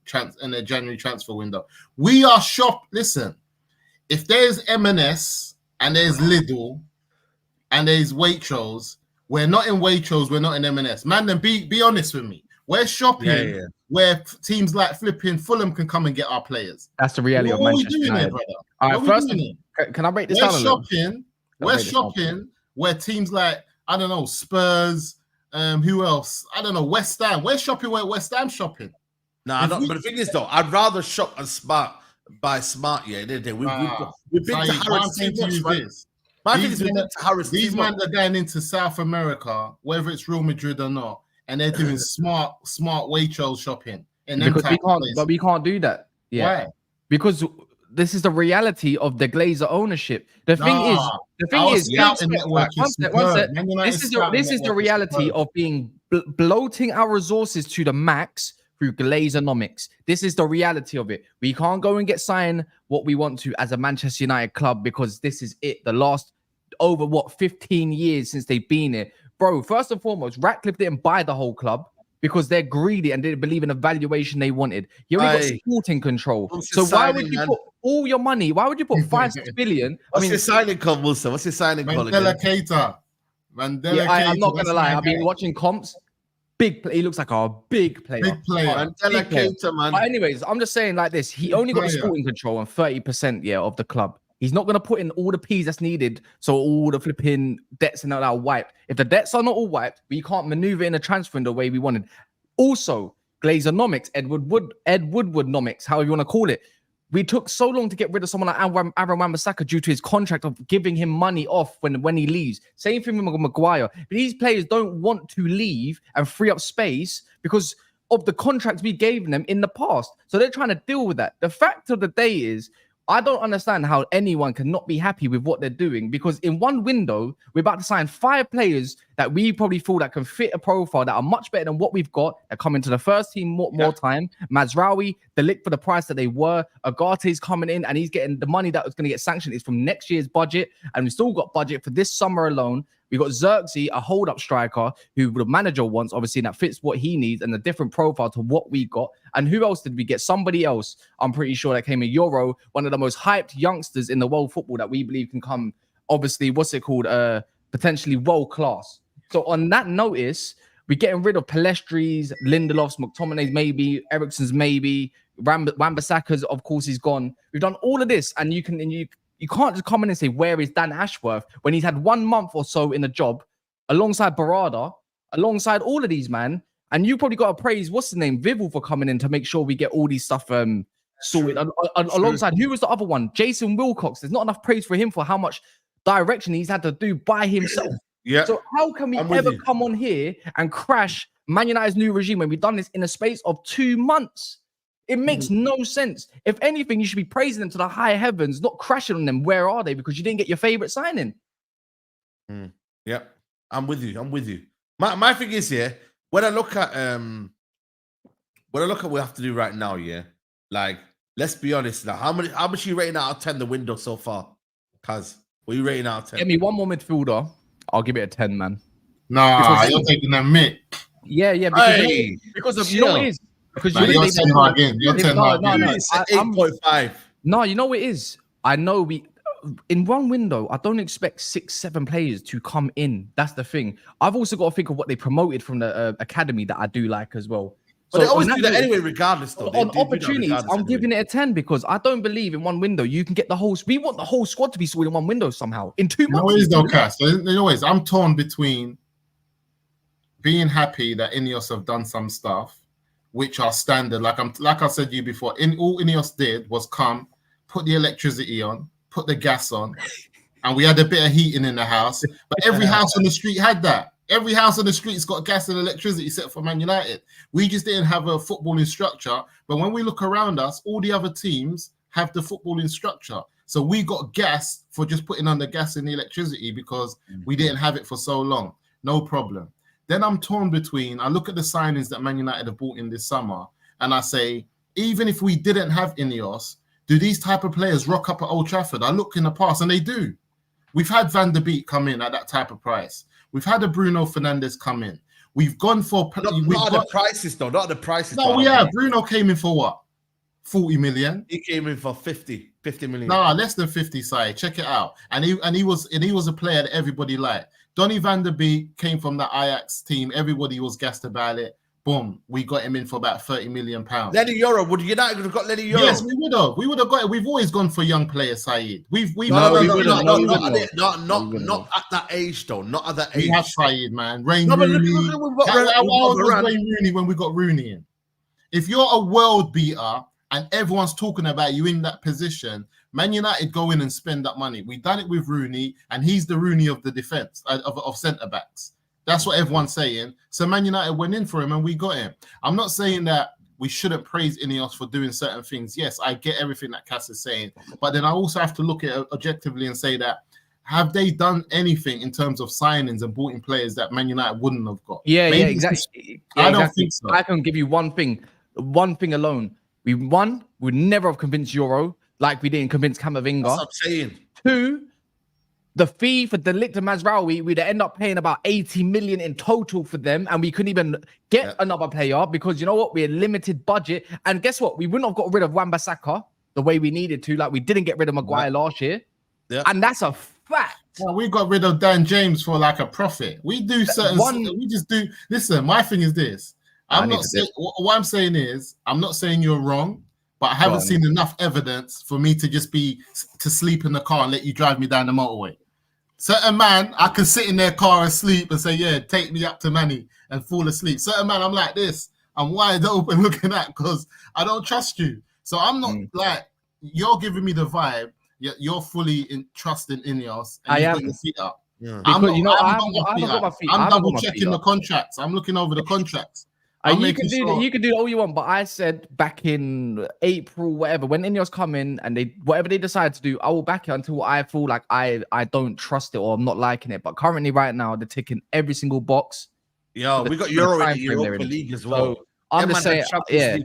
in their January transfer window. We are shocked. Listen, if there's M&S and there's Lidl and there's Waitrose, we're not in Waitrose, we're not in M&S. Man, then be honest with me. We're shopping where teams like flipping Fulham can come and get our players. That's the reality of Manchester United. All right, first, can I break this down a little? We're shopping where teams like, I don't know, Spurs, who else? I don't know, West Ham. We're shopping where West Ham's shopping. But the thing is, though, I'd rather shop and buy smart. Yeah, we've been to Harrods too much, right? My thing is, we've been to Harrods. These men are going into South America, whether it's Real Madrid or not, and they're doing smart Waitrose shopping. But we can't do that. Yeah. Why? Because this is the reality of the Glazer ownership. The thing is, this is the reality of being bloating our resources to the max through Glazeronomics. This is the reality of it. We can't go and get signed what we want to as a Manchester United club because this is it. The last over 15 years since they've been here. Bro, first and foremost, Ratcliffe didn't buy the whole club because they're greedy and didn't believe in the valuation they wanted. You only got sporting control. So why would you put all your money? Why would you put 5-6 billion? What's your signing call, Wilson? What's your signing call? Mandela Keita. I'm not gonna lie. I've been watching comps. Big play. He looks like a big player. Mandela Keita, man. But anyways, I'm just saying like this. He only got the sporting control and 30% of the club. He's not going to put in all the P's that's needed, so all the flipping debts are not wiped. If the debts are not all wiped, we can't maneuver in a transfer in the way we wanted. Also, Glazeronomics, Ed Woodward-nomics, however you want to call it. We took so long to get rid of someone like Aaron Wan-Bissaka due to his contract of giving him money off when he leaves. Same thing with Maguire. But these players don't want to leave and free up space because of the contracts we gave them in the past. So they're trying to deal with that. The fact of the day is, I don't understand how anyone can not be happy with what they're doing because in one window, we're about to sign 5 players that we probably feel that can fit a profile that are much better than what we've got. They're coming to the first team more time. Mazraoui, the lick for the price that they were. Ugarte's coming in and he's getting the money that was going to get sanctioned is from next year's budget. And we've still got budget for this summer alone. We got Xerxes, a hold-up striker who the manager wants, obviously, and that fits what he needs and a different profile to what we got. And who else did we get? Somebody else, I'm pretty sure, that came in Euro, one of the most hyped youngsters in the world football that we believe can come, obviously, potentially world-class. So on that notice, we're getting rid of Palestris, Lindelofs, Mctominay maybe, Eriksen's maybe, Wan-Bissaka's, of course, he's gone. We've done all of this, and you can't just come in and say, where is Dan Ashworth? When he's had 1 month or so in the job, alongside Barada, alongside all of these, man. And you probably got to praise, what's his name, Vivel, for coming in to make sure we get all these stuff sorted. Alongside, who was the other one? Jason Wilcox. There's not enough praise for him for how much direction he's had to do by himself. Yeah. So how can we ever come on here and crash Man United's new regime when we've done this in a space of 2 months? It makes no sense. If anything, you should be praising them to the high heavens, not crashing on them. Where are they? Because you didn't get your favorite signing. Yeah, I'm with you. My thing is, when I look at what we have to do right now, like, let's be honest now. How much are you rating out of 10 the window so far? Kaz, what are you rating out of 10? Get me one more midfielder. I'll give it a 10, man. Nah, you're taking a mitt. Yeah, because of you know what it is. Because you're 10 again. You're 10 no, again. It's 8.5. No, you know what it is. I know in one window, I don't expect 6-7 players to come in. That's the thing. I've also got to think of what they promoted from the academy that I do like as well. But they always do that anyway, regardless. Though. On opportunities, I'm giving it a 10 because I don't believe in one window you can get the whole. We want the whole squad to be sorted in one window somehow. In 2 months. No, it is no cast. Anyways, I'm torn between being happy that INEOS have done some stuff which are standard. Like I said to you before, all INEOS did was come, put the electricity on, put the gas on, and we had a bit of heating in the house. But every house on the street had that. Every house on the street's got gas and electricity except for Man United. We just didn't have a footballing structure. But when we look around us, all the other teams have the footballing structure. So we got gas for just putting on the gas and the electricity because we didn't have it for so long. No problem. Then I'm torn between, I look at the signings that Man United have bought in this summer, and I say, even if we didn't have INEOS, do these type of players rock up at Old Trafford? I look in the past, and they do. We've had Van der Beek come in at that type of price. We've had a Bruno Fernandes come in. We've gone for... Not the prices, though. Not the prices. No, we have. Bruno came in for what? 40 million? He came in for 50 million. Nah, less than 50, side. Check it out. And he was a player that everybody liked. Donny van der Beek came from the Ajax team. Everybody was gassed about it. Boom, we got him in for about £30 million. Lenny Euro, would United have got Lenny Euro? Yes, we would have. We would have got it. We've always gone for young players, Saeed. Not at that age, though. Not at that age. We have Saeed, man. Rooney. How old was Wayne Rooney when we got Rooney in? If you're a world beater and everyone's talking about you in that position, Man United go in and spend that money. We've done it with Rooney, and he's the Rooney of the defense of centre backs. That's what everyone's saying. So Man United went in for him, and we got him. I'm not saying that we shouldn't praise INEOS for doing certain things. Yes, I get everything that Cass is saying, but then I also have to look at it objectively and say that have they done anything in terms of signings and bought in players that Man United wouldn't have got? Yeah, exactly. I don't think so. I can give you one thing alone. We would never have convinced Euro. Like we didn't convince Camavinga. That's what I'm saying. 2, the fee for De Ligt and Mazraoui, we'd end up paying about 80 million in total for them, and we couldn't even get another player because you know what? We had limited budget. And guess what? We wouldn't have got rid of Wan-Bissaka the way we needed to. Like we didn't get rid of Maguire last year. Yeah. And that's a fact. Well, we got rid of Dan James for like a profit. We do certain we just do. Listen, my thing is this. What I'm saying is, I'm not saying you're wrong. But I haven't seen enough evidence for me to just to sleep in the car and let you drive me down the motorway. Certain man, I can sit in their car and sleep and say, yeah, take me up to Manny and fall asleep. Certain man, I'm like this. I'm wide open looking at because I don't trust you. So I'm not like, you're giving me the vibe. You're fully trusting INEOS. And you've got your feet up. Yeah. I'm double checking the contracts. I'm looking over the contracts. You can do that. You can do all you want, but I said back in April, whatever, when INEOS come in and whatever they decide to do, I will back it until I feel like I don't trust it or I'm not liking it. But currently, right now, they're ticking every single box. Yeah, we got Euro in the Europa League as well. So I'm just saying, yeah.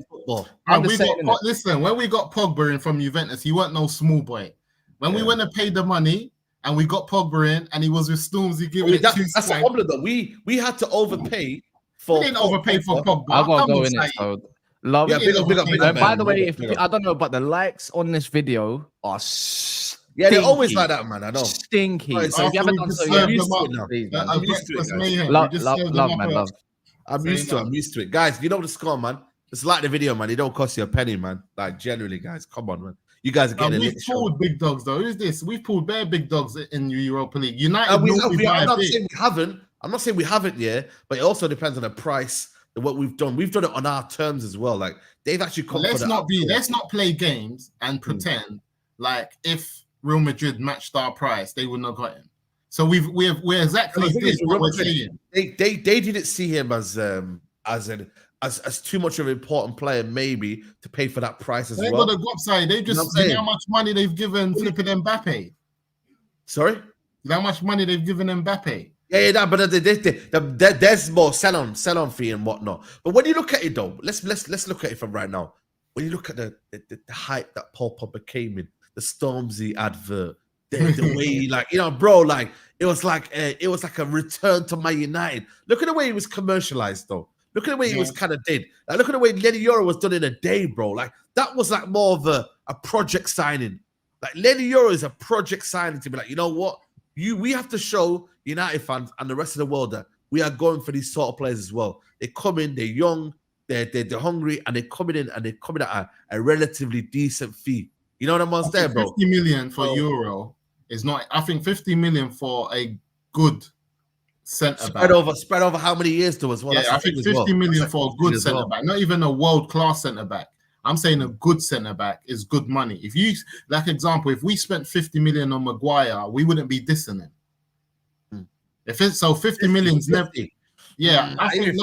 Listen, when we got Pogba in from Juventus, he weren't no small boy. When we went and paid the money and we got Pogba in and he was with Stormzy giving it two. That's the problem though. We had to overpay. We didn't overpay for Pogba. I gotta go in it. So love. Yeah, big up, by the way, I don't know, but the likes on this video are stinky. Yeah, they're always like that, man. I know. Stinky. Right, so if you haven't done so, you're used to it now. I'm used to it, guys. Love, man. Love. I'm used to it, guys. You know the score, man. Just like the video, man. It don't cost you a penny, man. Like generally, guys. Come on, man. You guys are getting we've pulled big dogs though. Who's this? We've pulled bare big dogs in the Europa League. United. I'm not saying we haven't. I'm not saying we haven't, but it also depends on the price. What we've done it on our terms as well. Like they've actually come. Let's not play games and pretend like if Real Madrid matched our price, they would not got him. So we're exactly what we're saying. They didn't see him as too much of an important player, maybe to pay for that price as well. They got the go upside. They just see how much money they've given flipping Mbappe. Sorry, how much money they've given Mbappe. Yeah, but there's more sell-on fee and whatnot. But when you look at it though, let's look at it from right now. When you look at the hype that Paul Pogba came in, the Stormzy advert, the way bro, like it was like a return to Man United. Look at the way he was commercialized though. Look at the way he was kind of did. Like look at the way Lenny Euro was done in a day, bro. Like that was like more of a project signing. Like Lenny Euro is a project signing to be like, you know what? We have to show United fans and the rest of the world that we are going for these sort of players as well. They come in, they're young, they're hungry, and they're coming in at a relatively decent fee. You know what I'm saying, bro? 50 million for Euro is not. I think 50 million for a good centre back. Spread over how many years though as well? Yeah, I think 50 million for a good centre back, not even a world class centre back. I'm saying a good centre back is good money. If you, like example, if we spent 50 million on Maguire, we wouldn't be dissing him. If it's so, 50 million's never. Yeah, I think it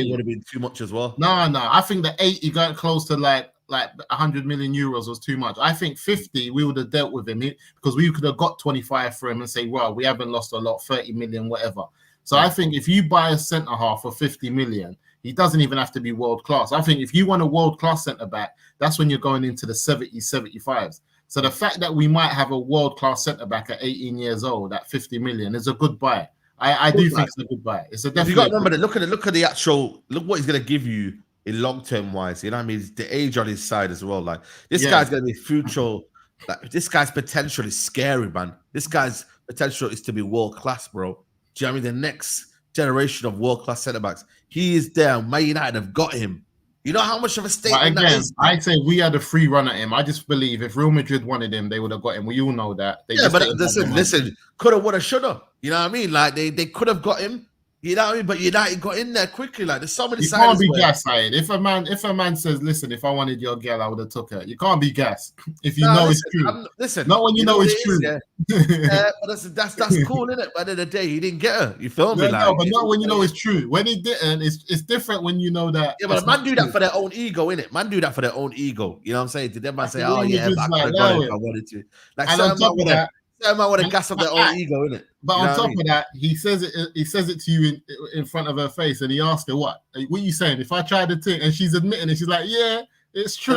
would have been too much as well. No, I think the 80 got close to like 100 million euros was too much. I think 50 we would have dealt with him because we could have got 25 for him and say, well, we haven't lost a lot, 30 million, whatever. So I think if you buy a centre half for 50 million. He doesn't even have to be world class. I think if you want a world class centre back, that's when you're going into the 70s, 75s. So the fact that we might have a world class centre back at 18 years old at 50 million is a good buy. I do think it's a good buy. It's a definitely. You got to remember look at the actual what he's going to give you in long term wise. You know what I mean? The age on his side as well. Like this guy's going to be future. Like this guy's potential is scary, man. This guy's potential is to be world class, bro. Do you know what I mean? The next generation of world-class centre-backs. He is there. Man United have got him. You know how much of a statement that is? I'd say we had a free run at him. I just believe if Real Madrid wanted him, they would have got him. We all know that. Listen, coulda, woulda, shoulda. You know what I mean? Like, they could have got him. You know what I mean? But United got in there quickly. Like, there's so many sides. You can't be gas, Saeed. If a man says, listen, if I wanted your girl, I would have took her. You can't be gas. If you know it's true. Listen. Not when you know it's true. But that's cool, isn't it? By the end of the day, he didn't get her. You feel me? No, but not when you know it's true. When he didn't, it's different when you know that. Yeah, but man do that for their own ego, innit? Man do that for their own ego. You know what I'm saying? Did them man say, oh, yeah, but I could have got it if I wanted to. Like, and on top of that, I want to gas up their own ego, innit? But on top of that, he says it to you in front of her face, and he asks her, "What are you saying?" If I try to think, and she's admitting it, she's like, "Yeah, it's true."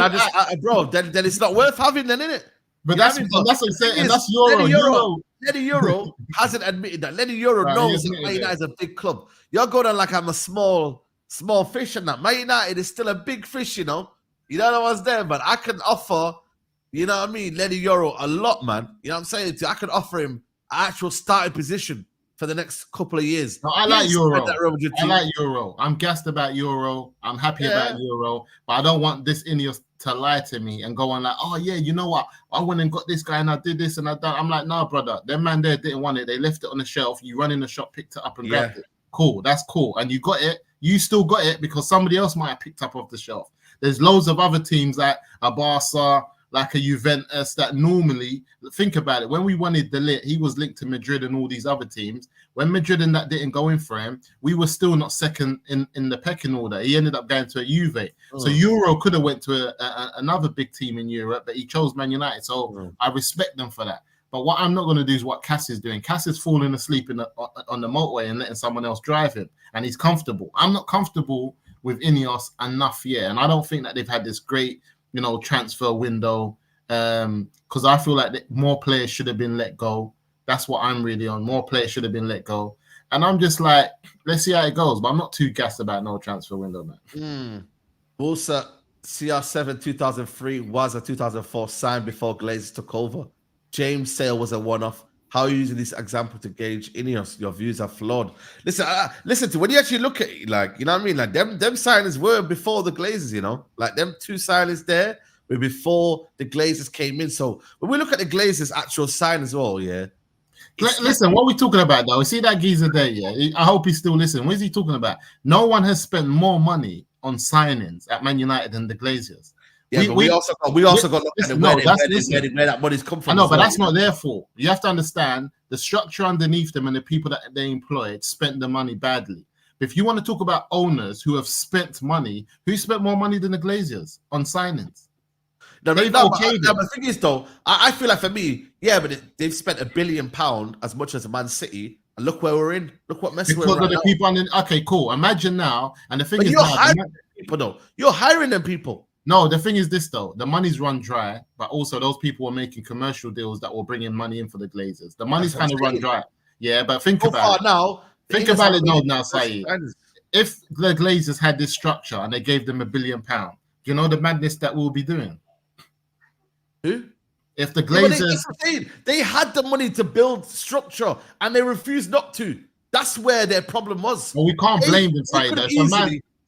Bro, then it's not worth having, then, innit? But that's what I'm saying, and that's Euro. Lenny Euro hasn't admitted that. Lenny Euro knows that Man United is a big club. You're going on like I'm a small fish, and that Man United is still a big fish, you know. You know what I was there, but I can offer. You know what I mean? Lenny Euro a lot, man. You know what I'm saying? I could offer him an actual starting position for the next couple of years. No, I like Euro. I'm gassed about Euro. I'm happy about Euro. But I don't want this INEOS to lie to me and go on like, oh, yeah, you know what? I went and got this guy and I did this and I done. I'm like, nah, brother. Them man there didn't want it. They left it on the shelf. You run in the shop, picked it up and grabbed it. Cool. That's cool. And you got it. You still got it because somebody else might have picked up off the shelf. There's loads of other teams like a Barca, like a Juventus that normally, think about it, when we wanted De Ligt, he was linked to Madrid and all these other teams. When Madrid and that didn't go in for him, we were still not second in the pecking order. He ended up going to a Juve. So Euro could have went to another big team in Europe, but he chose Man United. So I respect them for that. But what I'm not going to do is what Cass is doing. Cass is falling asleep on the motorway and letting someone else drive him, and he's comfortable. I'm not comfortable with INEOS enough yet, and I don't think that they've had this great, transfer window, because I feel like more players should have been let go. That's what I'm really on. More players should have been let go, and I'm just like, let's see how it goes. But I'm not too gassed about no transfer window, man. Also, CR7 2003 was a 2004 signed before Glazers took over. James Sale was a one-off. How are you using this example to gauge INEOS? Your views are flawed. Listen to when you actually look at it, like, you know what I mean? Like them signings were before the Glazers, like them two signings there were before the Glazers came in. So when we look at the Glazers' actual sign as well, listen, what are we talking about though? We see that geezer there, I hope he's still listening. What is he talking about? No one has spent more money on signings at Man United than the Glazers. Yeah, we also got to look at where that money's come from. I know, but that's not their fault. You have to understand the structure underneath them and the people that they employed spent the money badly. If you want to talk about owners who have spent money, who spent more money than the Glazers on signings? But the thing is, though, I feel like for me, but they've spent £1 billion as much as Man City, and look where we're in. Look what mess we're in right now. People okay, cool. Imagine now, and the thing is, you're hiring them people. No, the thing is this though, the money's run dry, but also those people were making commercial deals that were bringing money in for the Glazers. The money's kind of run dry. Yeah, but think about it now, Saeed. If the Glazers had this structure and they gave them £1 billion, you know the madness that we'll be doing? Who? If the Glazers... they had the money to build structure and they refused not to. That's where their problem was. Well, we can't blame them, Saeed.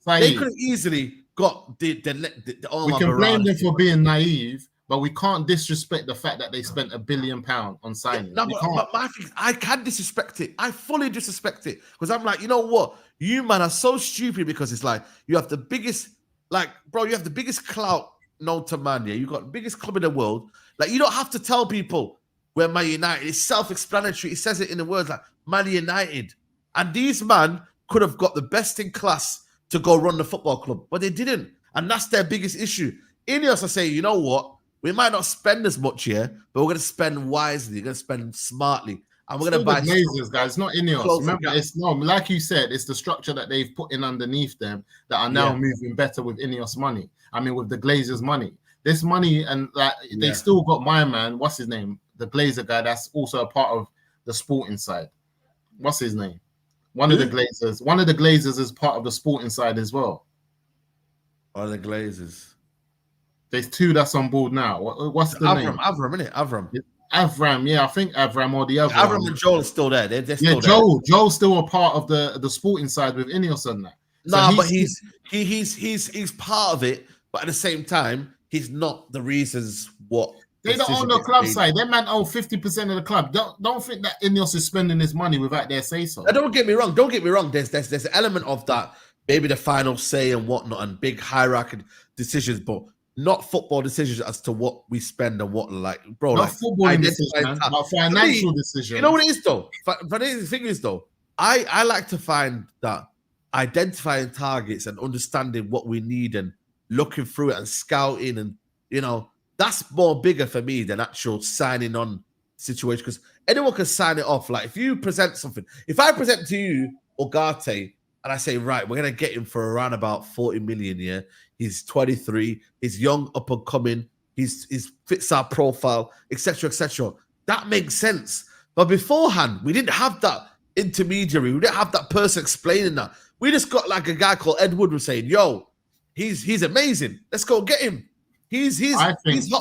They could have easily... we can blame them for being naive, but we can't disrespect the fact that they spent £1 billion on signing. I can disrespect it. I fully disrespect it because I'm like, you know what? You man are so stupid because it's like you have the biggest, you have the biggest clout known to man. Yeah, you got the biggest club in the world. Like, you don't have to tell people where Man United. It's self-explanatory. It says it in the words like Man United, and these man could have got the best in class to go run the football club, but they didn't. And that's their biggest issue. INEOS are saying, you know what? We might not spend as much here, but we're going to spend wisely. We're going to spend smartly. And we're going to buy... Glazers, guys. It's not INEOS. Remember, like you said, it's the structure that they've put in underneath them that are now moving better with INEOS money. I mean, with the Glazers money. This money, and they still got my man, what's his name? The Glazer guy that's also a part of the sporting side. What's his name? One of the Glazers is part of the sporting side as well. One of the Glazers. There's two that's on board now. What's the name? Avram, isn't it? Avram, yeah, I think Avram or the other. Avram and Joel are still there. They're still there. Joel's still a part of the sporting side with INEOS and that. But he's part of it, but at the same time, he's not the reasons what. They don't own the club side. They man own 50% of the club. Don't think that INEOS is spending his money without their say so. Don't get me wrong. There's an element of that, maybe the final say and whatnot, and big hierarchy decisions, but not football decisions as to what we spend and what, bro. Not football decisions, but financial decisions. You know what it is though? The thing is though, I like to find that identifying targets and understanding what we need and looking through it and scouting and that's more bigger for me than actual signing on situation, because anyone can sign it off. Like, if you present something, if I present to you Ugarte and I say, right, we're going to get him for around about 40 million, yeah, he's 23, he's young, up and coming, he's fits our profile, etc., that makes sense. But beforehand, we didn't have that intermediary, we didn't have that person explaining that. We just got like a guy called Ed Woodward saying, yo, he's amazing, let's go get him. He's hot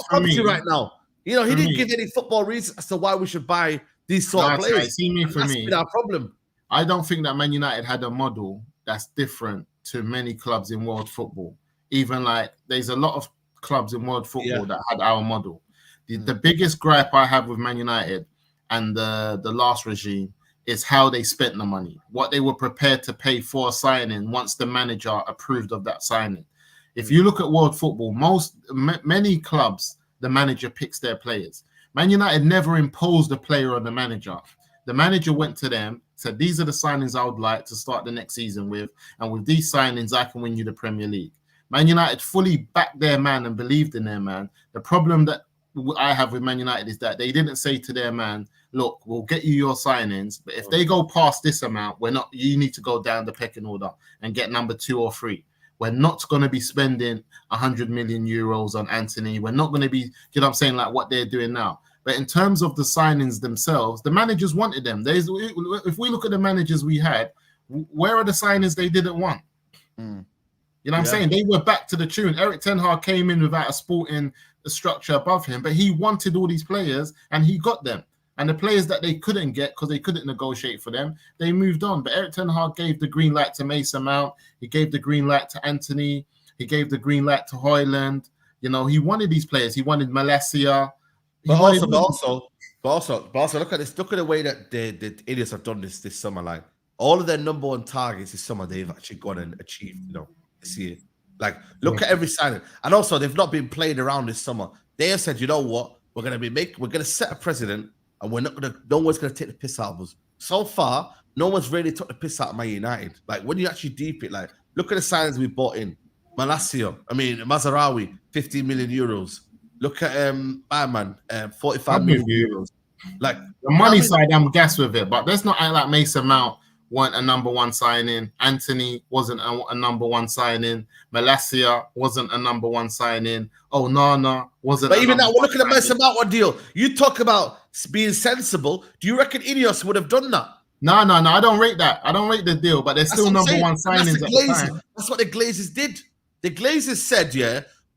property right now. He didn't give any football reasons as to why we should buy these sort of players. That's been our problem. I don't think that Man United had a model that's different to many clubs in world football. Even there's a lot of clubs in world football that had our model. The biggest gripe I have with Man United and the last regime is how they spent the money, what they were prepared to pay for a signing once the manager approved of that signing. If you look at world football, many clubs the manager picks their players. Man United never imposed a player on the manager. The manager went to them, said, these are the signings I would like to start the next season with. And with these signings, I can win you the Premier League. Man United fully backed their man and believed in their man. The problem that I have with Man United is that they didn't say to their man, look, we'll get you your signings, but if they go past this amount, you need to go down the pecking order and get number 2 or 3. We're not going to be spending 100 million euros on Anthony. We're not going to be, you know what I'm saying, like what they're doing now. But in terms of the signings themselves, the managers wanted them. If we look at the managers we had, where are the signings they didn't want? You know what I'm saying? They were back to the tune. Erik ten Hag came in without a sporting structure above him, but he wanted all these players and he got them. And the players that they couldn't get because they couldn't negotiate for them, they moved on. But Erik ten Hag gave the green light to Mason Mount. He gave the green light to Anthony. He gave the green light to Højlund. You know, he wanted these players. He wanted Malacia. But also, look at this. Look at the way that the INEOS have done this summer. Like all of their number 1 targets this summer, they've actually gone and achieved. You know, this year. Like look at every signing, and also they've not been playing around this summer. They have said, you know what, we're gonna set a precedent, and no one's gonna take the piss out of us. So far, no one's really took the piss out of Man United. Like when you actually deep it, like look at the signings we bought in. Mazarawi, 15 million euros. Look at 45 million euros. Like the money side, I'm gassed with it, but let's not act like Mason Mount weren't a number 1 signing. Anthony wasn't a number 1 signing. Malacia wasn't a number 1 signing. Nana wasn't. But even now, we're looking at Mason Mount one deal. You talk about being sensible. Do you reckon INEOS would have done that? No. I don't rate that. I don't rate the deal, but there's still number 1 signings at the time. That's what the Glazers did. The Glazers said,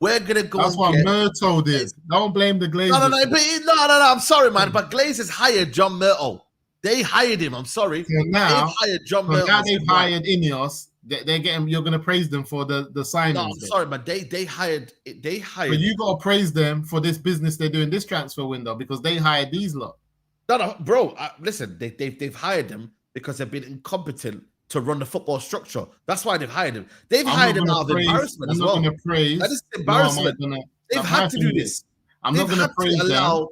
we're gonna go. That's what Murto did. Don't blame the Glazers. No. I'm sorry, man, but Glazers hired John Murto. They hired him. I'm sorry. So now they've hired John Murto. Now they've hired INEOS. They're getting. You're gonna praise them for the signings. No, I'm sorry, but they hired. But you gotta praise them for this business they're doing this transfer window because they hired these lot. No, bro. Listen, they've hired them because they've been incompetent to run the football structure. That's why they've hired him. They've hired him out of embarrassment as well. I'm not going to praise. That is embarrassment. They've had to do this. I'm not going to praise them.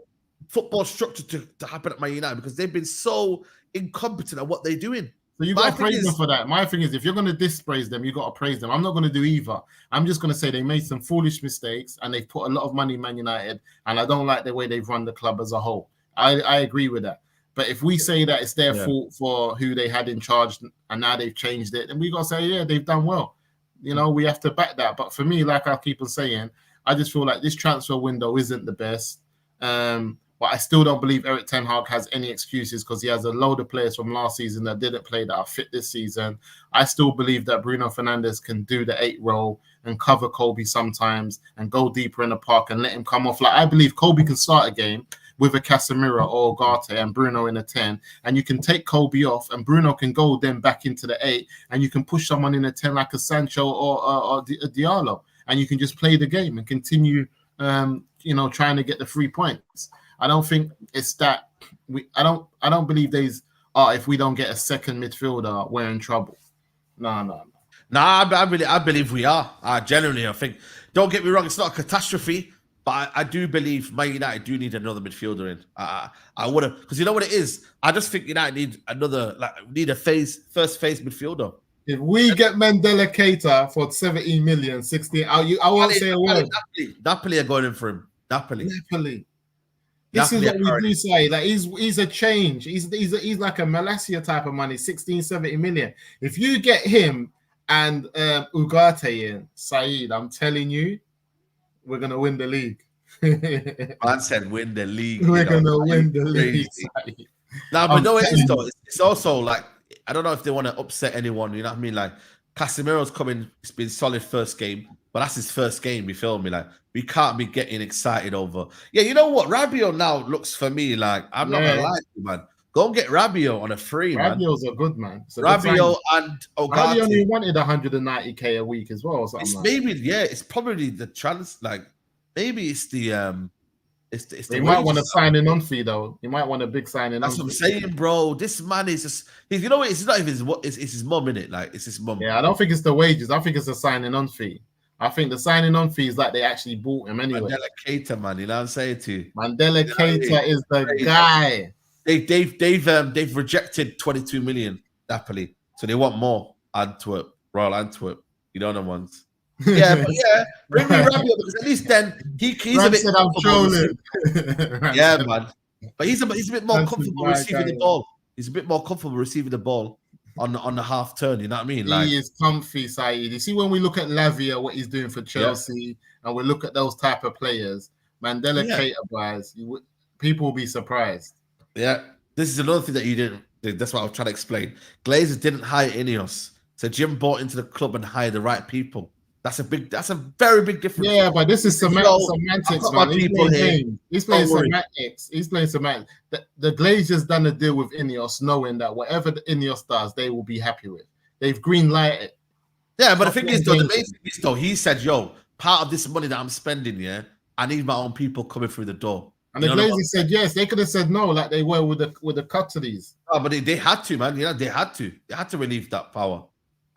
Football structure to happen at Man United because they've been so incompetent at what they're doing. So you got to praise them for that. My thing is, if you're going to dispraise them, you got to praise them. I'm not going to do either. I'm just going to say they made some foolish mistakes and they've put a lot of money in Man United, and I don't like the way they've run the club as a whole. I agree with that. But if we say that it's their fault for who they had in charge and now they've changed it, then we got to say, yeah, they've done well. You know, we have to back that. But for me, like I keep on saying, I just feel like this transfer window isn't the best. But I still don't believe Erik ten Hag has any excuses because he has a load of players from last season that didn't play that are fit this season. I still believe that Bruno Fernandes can do the 8 role and cover Kobe sometimes and go deeper in the park and let him come off. Like I believe Kobe can start a game with a Casemiro or Ugarte and Bruno in a 10, and you can take Kobe off and Bruno can go then back into the 8 and you can push someone in a 10 like a Sancho or a Diallo, and you can just play the game and continue trying to get the 3 points. I don't think it's that I don't believe there's if we don't get a second midfielder, we're in trouble. No. I believe we are. Generally, I think, don't get me wrong, it's not a catastrophe. But I do believe Man United do need another midfielder in. I would have, because you know what it is? I just think United need a first phase midfielder. If we get Mandela Keita for 17 million, 16, I won't say a word. Napoli are going in for him. Napoli. This is what we do say. Like he's a change. He's like a Malacia type of money, 16, 70 million. If you get him and Ugarte in, Saeed, I'm telling you, we're going to win the league. Man said win the league. We're going to win the league. Now, but no, it's also like, I don't know if they want to upset anyone. You know what I mean? Like, Casemiro's coming, it's been solid first game, but that's his first game, you feel me? Like, we can't be getting excited over. Yeah, you know what? Rabiot now looks for me like, I'm not going to lie to you, man. Go and get Rabiot on a free, man. Rabiot's a good man. Rabiot and Ugarte. Rabiot only wanted 190k a week as well. Or something it's probably the chance. Like maybe it's the They might want a signing on fee though. You might want a big signing. That's what I'm saying, bro. This man is just. You know what? It's not even it's his mum, innit? Like it's his mum. Yeah, I don't think it's the wages. I think it's a signing on fee. I think the signing on fee is like they actually bought him anyway. Mandela Keita, man, you know what I'm saying to you? Mandela Keita is the guy. They've rejected 22 million Napoli, so they want more. Royal Antwerp, you know the ones. Yeah, but yeah, bring me Rabiot because at least then he's a bit. Said I'm trolling. Yeah, man, but he's a bit more comfortable receiving the ball. He's a bit more comfortable receiving the ball on the half turn. You know what I mean? He is comfy, Saeed. You see, when we look at Lavia, what he's doing for Chelsea, and we look at those type of players, Mandela Keita, guys, people will be surprised. Yeah, this is another thing that you didn't. That's what I was trying to explain. Glazers didn't hire INEOS, so Jim bought into the club and hired the right people. That's a very big difference. Yeah, but this is semantics, man. He's playing semantics. He's playing semantics. The Glazers done a deal with INEOS, knowing that whatever the INEOS does, they will be happy with. They've green lighted. Yeah, but the thing is, though, the main thing is, though, he said, "Yo, part of this money that I'm spending, I need my own people coming through the door." And the Glazers said yes. They could have said no, like they were with the Qataris. Oh, but they had to, man. They had to relieve that power.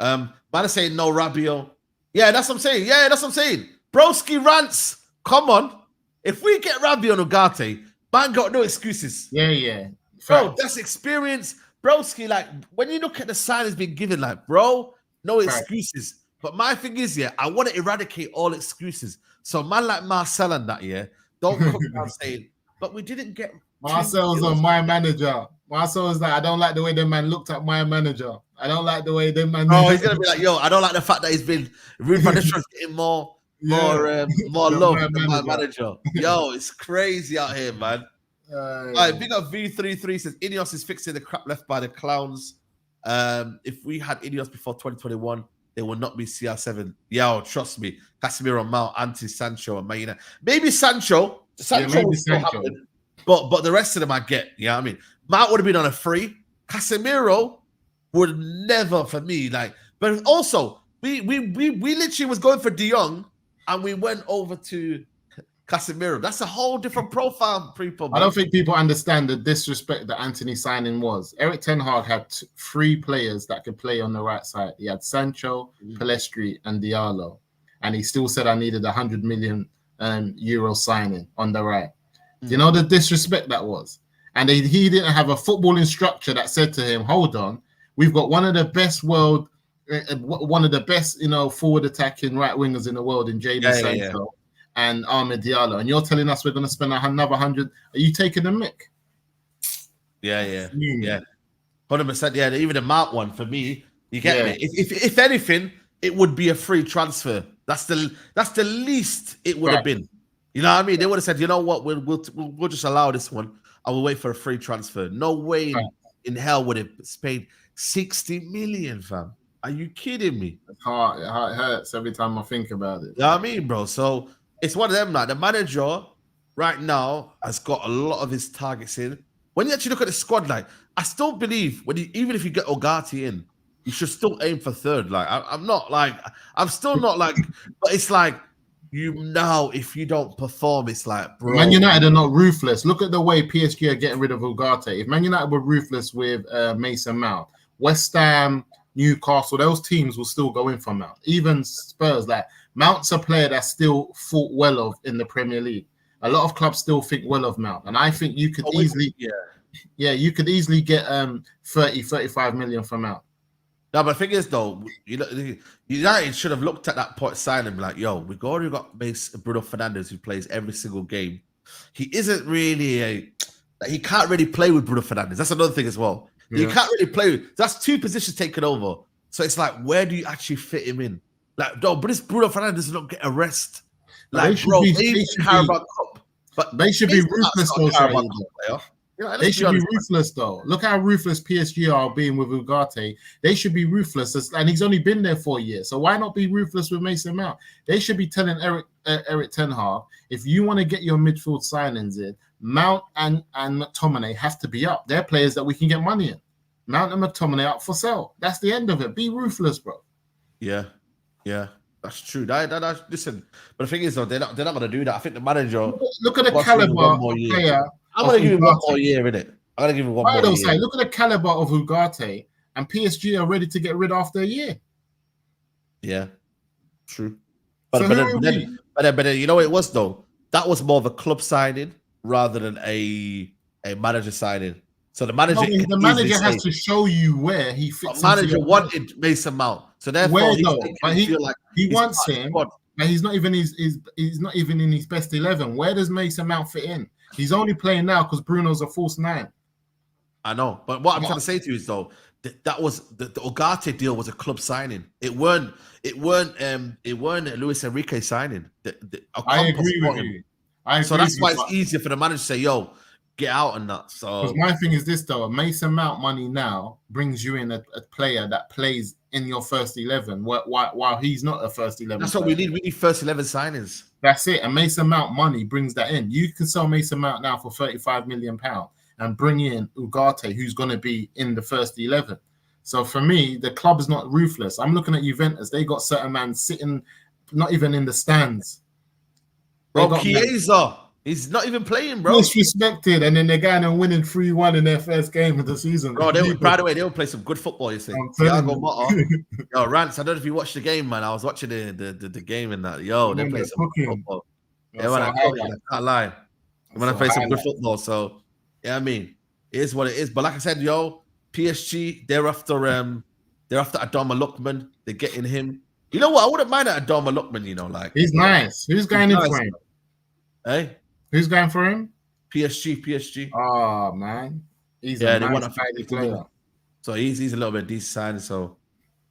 Man is saying no Rabiot. Yeah, that's what I'm saying. Yeah, that's what I'm saying. Broski rants. Come on. If we get Rabiot and Ugarte, man got no excuses. Yeah. Bro, that's experience. Broski, like, when you look at the signings being given, like, bro, no excuses. But my thing is, I want to eradicate all excuses. So man like Marcel and that, don't come down saying, but we didn't get... Marcel's on my manager. Marcel is like, I don't like the way the man looked at my manager. I don't like the way the man... Oh, he's going to be like, yo, I don't like the fact that he's been... Ruud van Nistelrooy's getting more love than my manager. Yo, it's crazy out here, man. All right, big up V33 says, INEOS is fixing the crap left by the clowns. If we had INEOS before 2021, they will not be CR7. Yo, trust me. Casemiro, Mount, Sancho, and Man United. Maybe Sancho. Will still happen. But the rest of them I get. You know what I mean? Mount would have been on a free. Casemiro would never, for me, like. But also, we literally was going for De Jong, and we went over to Casemiro. That's a whole different profile, people. Man. I don't think people understand the disrespect that Anthony signing was. Eric Ten Hag had 3 players that could play on the right side. He had Sancho, Pellistri, and Diallo, and he still said I needed 100 million euro signing on the right. Do you know the disrespect that was? And he didn't have a footballing structure that said to him, "Hold on, we've got one of the best forward attacking right wingers in the world in Jadon Sancho and Ahmed Diallo, and you're telling us we're going to spend another 100? Are you taking the mick?" Yeah, 100%. Yeah, even the Mount one for me, you get me. If anything, it would be a free transfer. That's the least it would have been. You know what I mean? They would have said, you know what, we'll just allow this one. I will wait for a free transfer. No way in hell would it paid 60 million, fam. Are you kidding me? It hurts every time I think about it. You know what I mean, bro? So it's one of them. Like the manager right now has got a lot of his targets in. When you actually look at the squad, like I still believe even if you get Ugarte in, you should still aim for third. Like I'm still not like, but it's like, if you don't perform, it's like, bro. Man United are not ruthless. Look at the way PSG are getting rid of Ugarte. If Man United were ruthless with Mason Mount, West Ham, Newcastle, those teams will still go in for Mount. Even Spurs, like Mount's a player that's still thought well of in the Premier League. A lot of clubs still think well of Mount, and I think you could easily get 35 million from Mount. No, but the thing is, though, United should have looked at that point sign and be like, yo, we've already got Bruno Fernandes who plays every single game. He isn't really he can't really play with Bruno Fernandes. That's another thing as well. Yeah. He can't really play with, that's 2 positions taken over. So it's like, where do you actually fit him in? Like, no, but this Bruno Fernandes does not get a rest. Like, bro, they should be ruthless though. They should be ruthless, though. Look how ruthless PSG are being with Ugarte. They should be ruthless, and he's only been there for a year. So why not be ruthless with Mason Mount? They should be telling Eric Ten Hag, if you want to get your midfield signings in, Mount and Mctominay have to be up. They're players that we can get money in. Mount and Mctominay up for sale. That's the end of it. Be ruthless, bro. Yeah, that's true. Listen, but the thing is, though, they're not going to do that. I think the manager. Look at the caliber of player. I'm going to give him one more year, innit? I'm going to give him one more year. Look at the caliber of Ugarte, and PSG are ready to get rid after a year. Yeah, true. But, So but, who then, are but, we? then, but, then, but then, you know what it was though? That was more of a club signing rather than a manager signing. So the manager No, can the easily manager has say, to show you where he a fits into manager your wanted Mason Mount. So therefore, where he's though. making But him feel like he he's wants part of the him, squad. and he's not even he's not even in his best 11. Where does Mason Mount fit in? He's only playing now because Bruno's a false 9. I know, but what I'm trying to say to you is though that was the Ugarte deal was a club signing. It weren't Luis Enrique signing. I agree with you. So that's why it's easier for the manager to say, "Yo, get out and that." So because my thing is this though, Mason Mount money now brings you in a player that plays in your first 11. While he's not a first 11. That's what we need. We need first 11 signings. That's it. And Mason Mount money brings that in. You can sell Mason Mount now for £35 million and bring in Ugarte, who's going to be in the first 11. So for me, the club is not ruthless. I'm looking at Juventus. They got certain man sitting, not even in the stands. Bro, Chiesa, he's not even playing, bro. Disrespected, and then they're going and winning 3-1 in their first game of the season. Bro, by the way, they will play some good football, you see. Thiago Motta. Yo, Rance, I don't know if you watched the game, man. I was watching the game in that. Yo, they play some good football. Yeah, man, I can't lie. I'm going to play some good football. So, yeah, I mean, it is what it is. But like I said, yo, PSG, they're after Adama Lookman. They're getting him. You know what? I wouldn't mind Adama Lookman, you know, like. He's nice. Who's going in for him? Hey? Who's going for him? PSG. Oh, man. He's a nice player. So he's a little bit decent. So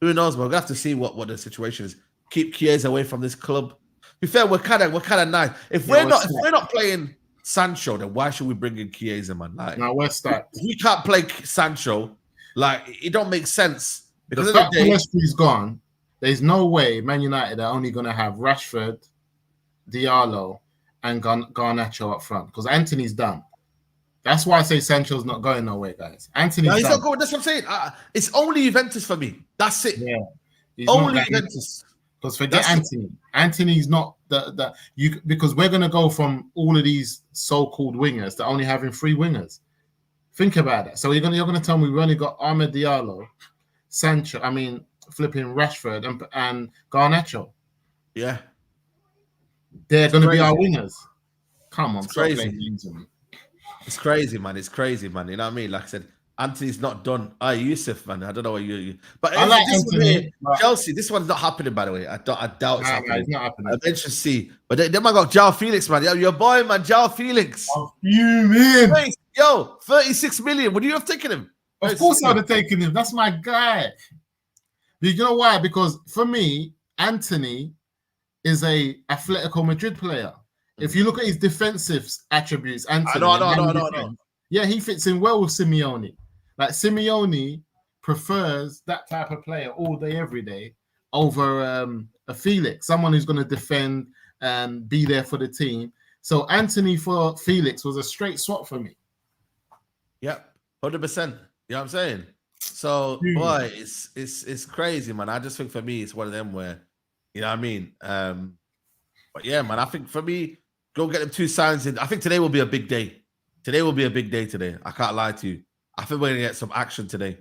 who knows? But we're gonna have to see what the situation is. Keep Chiesa away from this club. To be fair, we're kind of nice. If we're not playing Sancho, then why should we bring in Chiesa, man? Like, no, we're stuck. If we can't play Sancho, like it don't make sense. Because the fact Pellestri's gone, there's no way Man United are only gonna have Rashford, Diallo, and Garnacho up front because Anthony's done. That's why I say Sancho's not going nowhere, guys. Anthony's he's done. not going. That's what I'm saying. It's only Juventus for me. That's it. Yeah, only Juventus. Because forget Anthony. Anthony's not because we're gonna go from all of these so-called wingers to only having 3 wingers. Think about it. So you're gonna tell me we only got Ahmed Diallo, Sancho. I mean, flipping Rashford and Garnacho. Yeah. They're going to be our wingers. Come on, it's crazy. It's crazy, man. It's crazy, man. You know what I mean? Like I said, Anthony's not done. Yusuf, man. I don't know what you. But I like Anthony. Chelsea. This one's not happening, by the way. I doubt it's happening. It's not happening. I mentioned see, but then I got João Felix, man. Your boy, man, João Felix. Oh, you mean? Yo, 36 million. Would you have taken him? Of course, I would have taken him. That's my guy. You know why? Because for me, Anthony is a Atletico Madrid player. If you look at his defensive attributes, Anthony, no. Yeah, he fits in well with Simeone. Like Simeone prefers that type of player all day, every day over a Felix, someone who's going to defend and be there for the team. So Anthony for Felix was a straight swap for me. Yep, 100%. You know what I'm saying? So, boy, it's crazy, man. I just think for me, it's one of them where, you know what I mean? But yeah, man, I think for me, go get them 2 signs in. I think today will be a big day. Today will be a big day today. I can't lie to you. I think we're going to get some action today.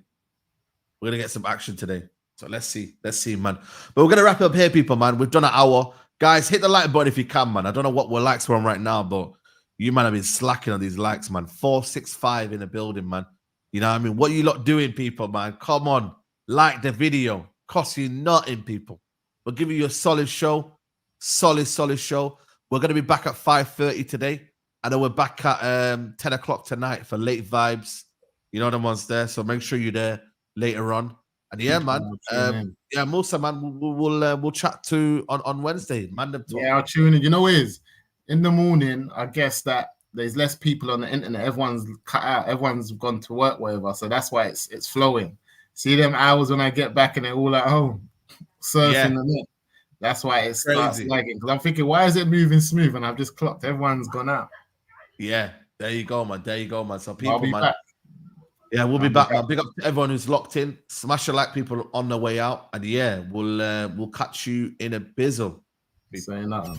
So let's see. Man. But we're going to wrap it up here, people, man. We've done an hour. Guys, hit the like button if you can, man. I don't know what we're likes we're on right now, but you, man, have been slacking on these likes, man. 465 in the building, man. You know what I mean? What you lot doing, people, man? Come on. Like the video. Cost you nothing, people. We'll give you a solid show. Solid show. We're going to be back at 5:30 today. And then we're back at 10 o'clock tonight for late vibes. You know the ones there. So make sure you're there later on. And yeah, man. Yeah, Musa, man, we'll chat to on Wednesday. Man, yeah, I'll tune in. You know what it is? In the morning, I guess that there's less people on the internet. Everyone's cut out. Everyone's gone to work, whatever. So that's why it's flowing. See them hours when I get back and they're all at home surfing the net. That's why it starts lagging. Because I'm thinking, why is it moving smooth? And I've just clocked. Everyone's gone out. Yeah, there you go, man. So people, man. Back. Yeah, we'll be back, man. Big up to everyone who's locked in. Smash the like, people on the way out. And yeah, we'll catch you in a bizzle. Saying that.